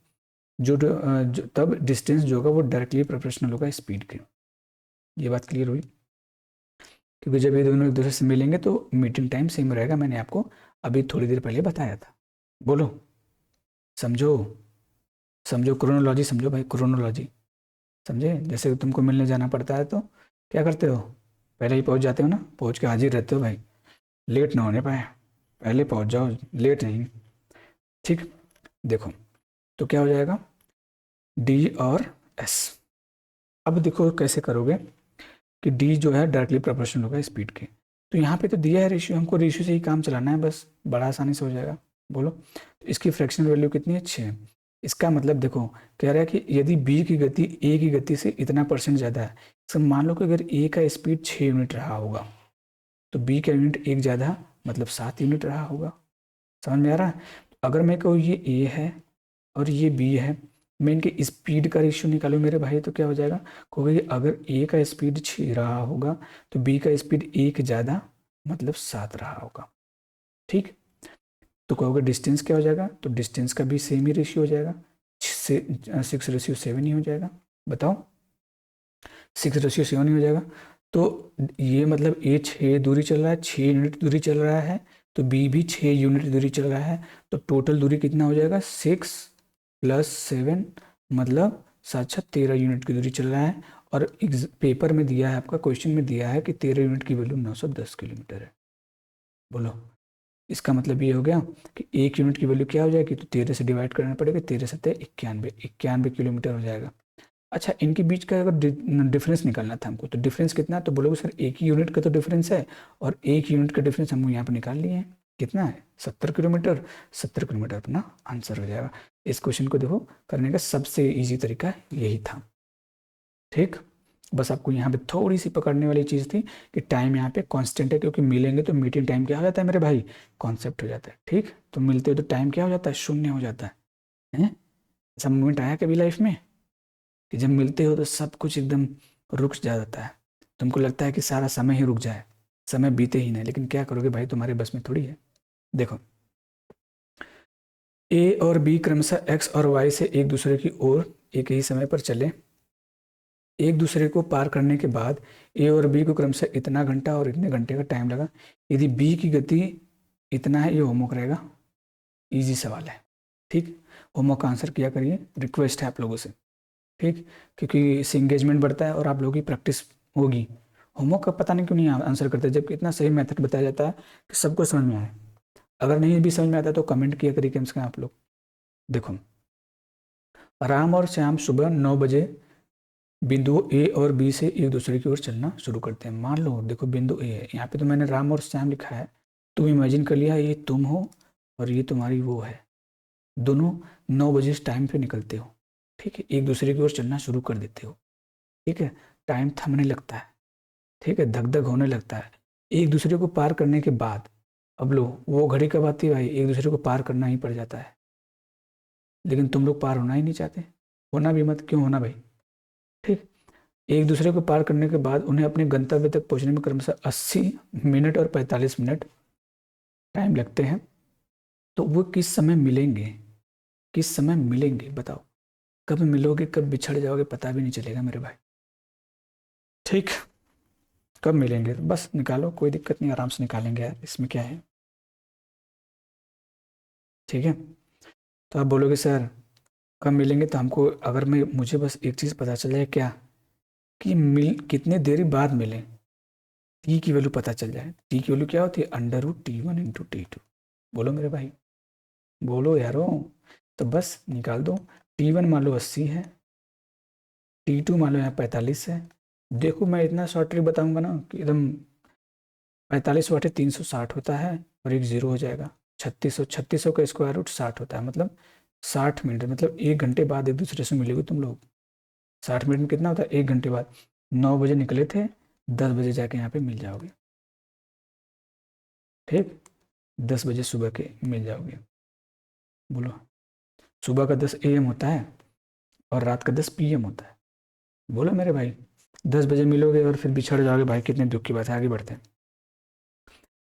तब डिस्टेंस जो होगा वो डायरेक्टली प्रोपोर्शनल होगा स्पीड के। ये बात क्लियर हुई? क्योंकि जब ये दोनों एक दूसरे से मिलेंगे तो मीटिंग टाइम सेम रहेगा, मैंने आपको अभी थोड़ी देर पहले बताया था। बोलो, समझो, समझो क्रोनोलॉजी, समझो भाई क्रोनोलॉजी, समझे? जैसे तुमको मिलने जाना पड़ता है तो क्या करते हो, पहले ही पहुंच जाते हो ना, पहुंच के हाजिर रहते हो भाई, लेट ना होने पाए, पहले पहुंच जाओ, लेट नहीं, ठीक। देखो तो क्या हो जाएगा, डी और एस। अब देखो कैसे करोगे कि डी जो है डायरेक्टली प्रोपोर्शनल होगा स्पीड के। तो यहाँ पे तो दिया है रेशियो, हमको रेशियो से ही काम चलाना है बस, बड़ा आसानी से हो जाएगा। बोलो, तो इसकी फ्रैक्शनल वैल्यू कितनी है, 6। इसका मतलब देखो, कह रहा है कि यदि बी की गति ए की गति से इतना परसेंट ज़्यादा है, तो मान लो कि अगर ए का स्पीड 6 यूनिट रहा होगा तो बी का यूनिट 1 ज़्यादा, मतलब 7 यूनिट रहा होगा। समझ में आ रहा है? अगर मैं कहूँ ये ए है और ये बी है, मैं इनके स्पीड का रेशियो निकालूं मेरे भाई, तो क्या हो जाएगा, क्योंकि अगर ए का स्पीड 6 रहा होगा तो बी का स्पीड 1 ज़्यादा, मतलब 7 रहा होगा, ठीक। तो कहोगे डिस्टेंस क्या हो जाएगा, तो डिस्टेंस का भी सेम ही रेशियो हो जाएगा, 6:7 ही हो जाएगा। बताओ, 6:7 ही हो जाएगा। तो ये मतलब ए 6 दूरी चल रहा है, 6 यूनिट दूरी चल रहा है, तो बी भी 6 यूनिट दूरी चल रहा है। तो टोटल दूरी कितना हो जाएगा, 6+7, मतलब 7×6 13 यूनिट की दूरी चल रहा है। और पेपर में दिया है, आपका क्वेश्चन में दिया है कि 13 यूनिट की वैल्यू 910 किलोमीटर है। बोलो, इसका मतलब ये हो गया कि 1 यूनिट की वैल्यू क्या हो जाएगी, तो 13 से डिवाइड करना पड़ेगा, 13×7 = 91, 91 किलोमीटर हो जाएगा। अच्छा, इनके बीच का अगर डिफरेंस निकालना था हमको, तो डिफरेंस कितना है, तो बोलोगे सर 1 ही यूनिट का तो डिफरेंस है, और 1 यूनिट का डिफरेंस हम यहाँ पर निकाल लिए हैं, कितना है, 70 किलोमीटर। 70 किलोमीटर अपना आंसर हो जाएगा। इस क्वेश्चन को देखो करने का सबसे ईजी तरीका यही था, ठीक। बस आपको यहाँ पे थोड़ी सी पकड़ने वाली चीज़ थी कि टाइम यहाँ पे कांस्टेंट है, क्योंकि मिलेंगे तो मीटिंग टाइम क्या हो जाता है मेरे भाई, कॉन्सेप्ट हो जाता है, ठीक। तो मिलते हो तो टाइम क्या हो जाता है, शून्य हो जाता है। ऐसा मोमेंट आया कभी लाइफ में कि जब मिलते हो तो सब कुछ एकदम रुक जाता है, तुमको लगता है कि सारा समय ही रुक जाए, समय बीते ही नहीं, लेकिन क्या करोगे भाई, तुम्हारे बस में थोड़ी है। देखो, ए और बी क्रमशः एक्स और वाई से एक दूसरे की ओर एक ही समय पर चले, एक दूसरे को पार करने के बाद ए और बी को क्रमशः इतना घंटा और इतने घंटे का टाइम लगा। यदि बी की गति इतना है, ये होमवर्क रहेगा, इजी सवाल है, ठीक। होमवर्क का आंसर किया करिए, रिक्वेस्ट है आप लोगों से, ठीक, क्योंकि इससे इंगेजमेंट बढ़ता है और आप लोगों की प्रैक्टिस होगी। होमवर्क का पता नहीं क्यों नहीं आंसर करते, जबकि इतना सही मेथड बताया जाता है कि सबको समझ में आए। अगर नहीं भी समझ में आता तो कमेंट किया करिए कम से कम आप लोग। देखो, राम और श्याम सुबह 9 बजे बिंदु ए और बी से एक दूसरे की ओर चलना शुरू करते हैं। मान लो देखो बिंदु ए है, यहाँ पे तो मैंने राम और श्याम लिखा है, तुम इमेजिन कर लिया ये तुम हो और ये तुम्हारी वो है, दोनों 9 बजे इस टाइम पे निकलते हो, ठीक है, एक दूसरे की ओर चलना शुरू कर देते हो, ठीक है। टाइम थमने लगता है, ठीक है, धक धक होने लगता है। एक दूसरे को पार करने के बाद, अब लो वो घड़ी कब आती है भाई, एक दूसरे को पार करना ही पड़ जाता है, लेकिन तुम लोग पार होना ही नहीं चाहते, होना भी मत, क्यों होना भाई, ठीक। एक दूसरे को पार करने के बाद उन्हें अपने गंतव्य तक पहुंचने में क्रमशः 80 मिनट और 45 मिनट टाइम लगते हैं, तो वो किस समय मिलेंगे, किस समय मिलेंगे बताओ। कब मिलोगे, कब बिछड़ जाओगे, पता भी नहीं चलेगा मेरे भाई। ठीक, कब मिलेंगे तो बस निकालो, कोई दिक्कत नहीं, आराम से निकालेंगे यार, इसमें क्या है। ठीक है, तो आप बोलोगे सर कब मिलेंगे, तो हमको अगर मैं मुझे बस एक चीज़ पता चल जाए, क्या कि मिल कितने देरी बाद मिले, टी की वैल्यू पता चल जाए। टी की वैल्यू क्या होती है, √T1 × T2। बोलो मेरे भाई, बोलो यारो। तो बस निकाल दो। T1 मान लो 80 है, T2 मान लो यहाँ 45 है। देखो मैं इतना शॉर्ट ट्रिक बताऊंगा ना कि एकदम 45 बटे 360 होता है, और एक जीरो हो जाएगा। 3600 का स्क्वायर रूट 60 होता है, मतलब 60 मिनट, मतलब 1 घंटे बाद एक दूसरे से मिलोगे तुम लोग। 60 मिनट में कितना होता है, 1 घंटे बाद। 9 बजे निकले थे, 10 बजे जाके यहाँ पे मिल जाओगे। ठीक, 10 बजे सुबह के मिल जाओगे। बोलो, सुबह का 10 AM होता है और रात का 10 PM होता है। बोलो मेरे भाई, 10 बजे मिलोगे और फिर बिछड़ जाओगे भाई, कितने दुख की बात है। आगे बढ़ते हैं।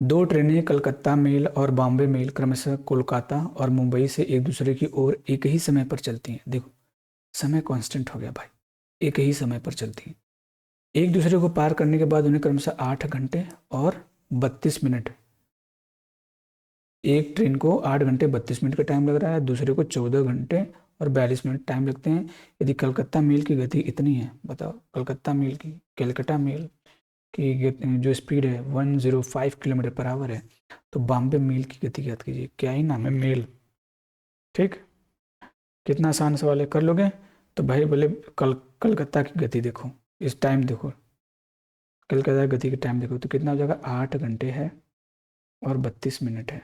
दो ट्रेनें कलकत्ता मेल और बॉम्बे मेल क्रमशः कोलकाता और मुंबई से एक दूसरे की ओर एक ही समय पर चलती हैं। देखो समय कांस्टेंट हो गया भाई, एक ही समय पर चलती हैं। एक दूसरे को पार करने के बाद उन्हें क्रमशः 8 घंटे और 32 मिनट, एक ट्रेन को 8 घंटे 32 मिनट का टाइम लग रहा है, दूसरे को 14 घंटे और 42 मिनट टाइम लगते हैं। यदि कलकत्ता मेल की गति इतनी है, बताओ कलकत्ता मेल की, कलकत्ता मेल की जो स्पीड है 105 km/h है, तो बॉम्बे मेल की गति याद कीजिए, क्या ही नाम है, मेल। ठीक, कितना आसान सवाल है, कर लोगे। तो भाई बोले कलकत्ता की गति देखो, इस टाइम देखो, कलकत्ता की गति का टाइम देखो, तो कितना हो जाएगा, 8 घंटे है और 32 मिनट है।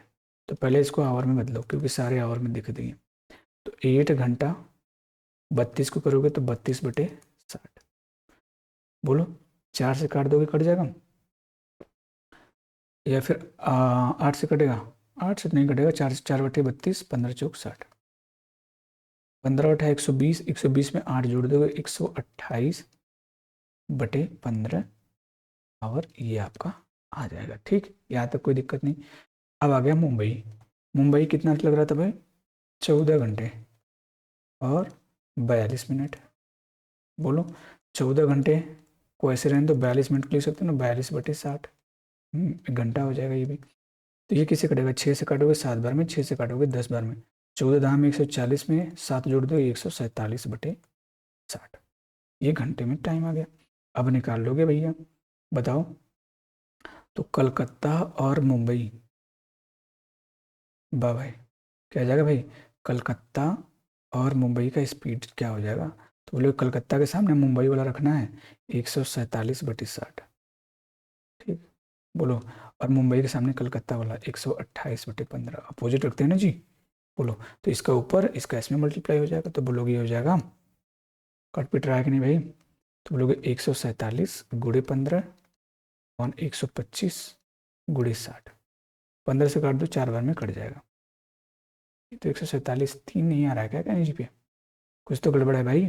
तो पहले इसको आवर में बदलो, क्योंकि सारे आवर में दिख दिए। तो 8 घंटा 32 को करोगे तो 32/60। बोलो, 4 से काट दोगे, कट जाएगा, या फिर 8 से कटेगा। 8 से नहीं कटेगा, 4 4/32, 15×4 = 60। 15/8 = 120, 120 में 8 जोड़ दोगे, 128/15 आवर, ये आपका आ जाएगा। ठीक, यहाँ तक कोई दिक्कत नहीं। अब आ गया मुंबई। मुंबई कितना लग रहा था भाई, 14 घंटे और 42 मिनट। बोलो, 14 घंटे को ऐसे रहने तो 42 मिनट लिख सकते हो ना, 42/60, घंटा हो जाएगा ये भी। तो ये किससे कटेगा, 6 से काटोगे 7 बार में, 6 से काटोगे 10 बार में, 14 धाम 140 में 7 जोड़ दो, 147/60। ये घंटे में टाइम आ गया। अब निकाल लोगे भैया, बताओ। तो कलकत्ता और मुंबई, वाह भाई, क्या जाएगा भाई, कलकत्ता और मुंबई का स्पीड क्या हो जाएगा। तो बोले कलकत्ता के सामने मुंबई वाला रखना है, 147/60। ठीक, बोलो, और मुंबई के सामने कलकत्ता वाला 128/15, अपोजिट रखते हैं ना जी। बोलो, तो इसका ऊपर इसका इसमें मल्टीप्लाई हो जाएगा, तो बोलोगे ये हो जाएगा, कट पिट रहा है कि नहीं भाई। तो बोलोगे 147 × 15 और 125 × 60। 15 से काट दो, 4 बार में कट जाएगा। तो 147, 3 नहीं आ रहा है क्या कहीं जी पे, कुछ तो गड़बड़ है भाई।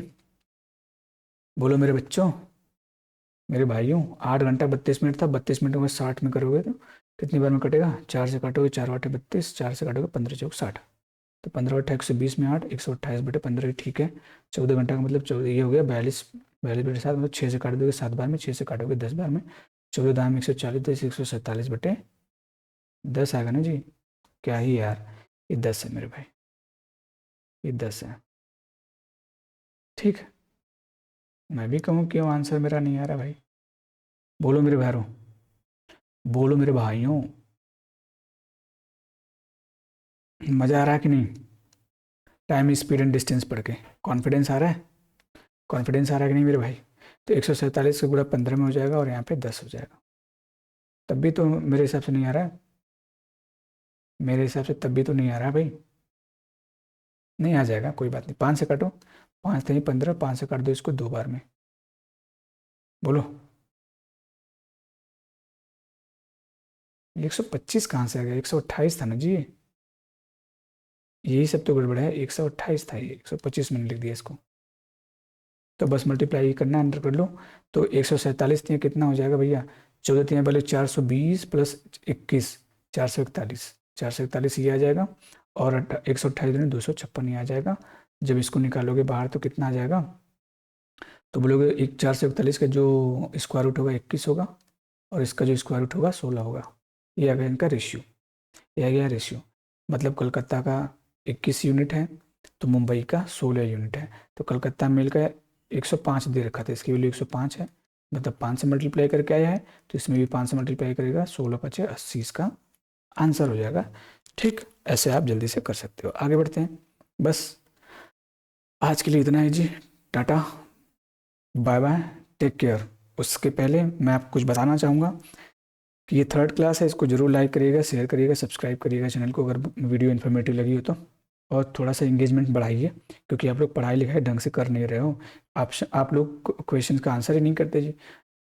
बोलो मेरे बच्चों, मेरे भाइयों, 8 घंटा 32 मिनट था, 32 मिनट को 60 में करोगे तो कितनी बार में कटेगा, 4 से काटोगे, 4/32, 4 से काटोगे 15×4 = 60। तो 15/120 में 8, 128/15, ठीक है। 14 घंटा का मतलब 14, ये हो गया 42/7, मतलब 6 से काट दोगे 7 बार में, 6 से काटोगे 10 बार में, 14 दाम 140, तो 147/10 आएगा ना जी। क्या ही यार, ये 10 है मेरे भाई, ये 10 है। ठीक, मैं भी कहूँ क्यों आंसर मेरा नहीं आ रहा भाई। बोलो मेरे भाइयों, बोलो मेरे भाइयों, मज़ा आ रहा है कि नहीं, टाइम स्पीड एंड डिस्टेंस पढ़ के कॉन्फिडेंस आ रहा है, कॉन्फिडेंस आ रहा है कि नहीं मेरे भाई। तो 147 का गुणा 15 में हो जाएगा और यहाँ पे 10 हो जाएगा। तब भी तो मेरे हिसाब से नहीं आ रहा है, मेरे हिसाब से तब भी तो नहीं आ रहा है भाई। नहीं आ जाएगा, कोई बात नहीं, 5 से काटो, 5 नहीं 15, 5 से काट दो इसको 2 बार में। बोलो, 125 कहाँ से आ गया, 128 था ना जी, यही सब तो गड़बड़ है, 128 था, ये 125 मैंने लिख दिया इसको। तो बस मल्टीप्लाई करना, अंडर कर लो। तो 147 कितना हो जाएगा भैया, 14 3 पहले 420 + 21, 441 ये आ जाएगा, और 128 दूनी 256 ये आ जाएगा। जब इसको निकालोगे बाहर तो कितना आ जाएगा, तो बोलोगे 441 का जो स्क्वायर रूट होगा 21 होगा, और इसका जो स्क्वायर रूट होगा 16 होगा। ये आ गया इनका रेशियो, ये आ गया रेशियो। मतलब कलकत्ता का 21 यूनिट है तो मुंबई का 16 यूनिट है। तो कलकत्ता मिलकर 105 दे रखा था, इसकी वैल्यू 105 है, मतलब 5 से मल्टीप्लाई करके आया है, तो इसमें भी 5 से मल्टीप्लाई करेगा, 16 5 80 इसका आंसर हो जाएगा। ठीक, ऐसे आप जल्दी से कर सकते हो। आगे बढ़ते हैं। बस आज के लिए इतना है जी, tata bye bye, take care. उसके पहले मैं आपको कुछ बताना चाहूँगा कि ये 3rd क्लास है, इसको जरूर लाइक करिएगा, शेयर करिएगा, सब्सक्राइब करिएगा चैनल को अगर वीडियो इन्फॉर्मेटिव लगी हो तो, और थोड़ा सा इंगेजमेंट बढ़ाइए, क्योंकि आप लोग पढ़ाई लिखाई ढंग से कर नहीं रहे हो। आप लोग क्वेश्चन का आंसर ही नहीं करते जी,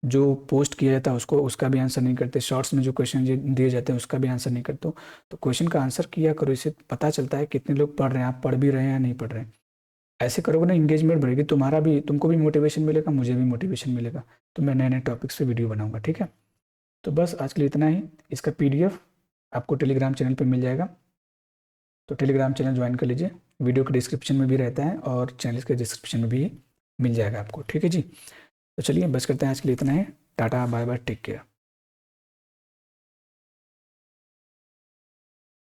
जो पोस्ट किया जाता है उसका भी आंसर नहीं करते, शॉर्ट्स में जो क्वेश्चन दिए जाते हैं उसका भी आंसर नहीं करते हो। तो क्वेश्चन का आंसर किया करो, इससे पता चलता है कितने लोग पढ़ रहे हैं, आप पढ़ भी रहे हैं या नहीं पढ़ रहे हैं। ऐसे करोगे ना, इंगेजमेंट बढ़ेगी, तुमको भी मोटिवेशन मिलेगा, मुझे भी मोटिवेशन मिलेगा, तो मैं नए नए टॉपिक्स पे वीडियो बनाऊंगा। ठीक है, तो बस आज के लिए इतना ही। इसका PDF आपको टेलीग्राम चैनल पे मिल जाएगा, तो टेलीग्राम चैनल ज्वाइन कर लीजिए, वीडियो के डिस्क्रिप्शन में भी रहता है और चैनल के डिस्क्रिप्शन में भी मिल जाएगा आपको। ठीक है जी, तो चलिए बस करते हैं, आज के लिए इतना है। Tata bye bye, take care.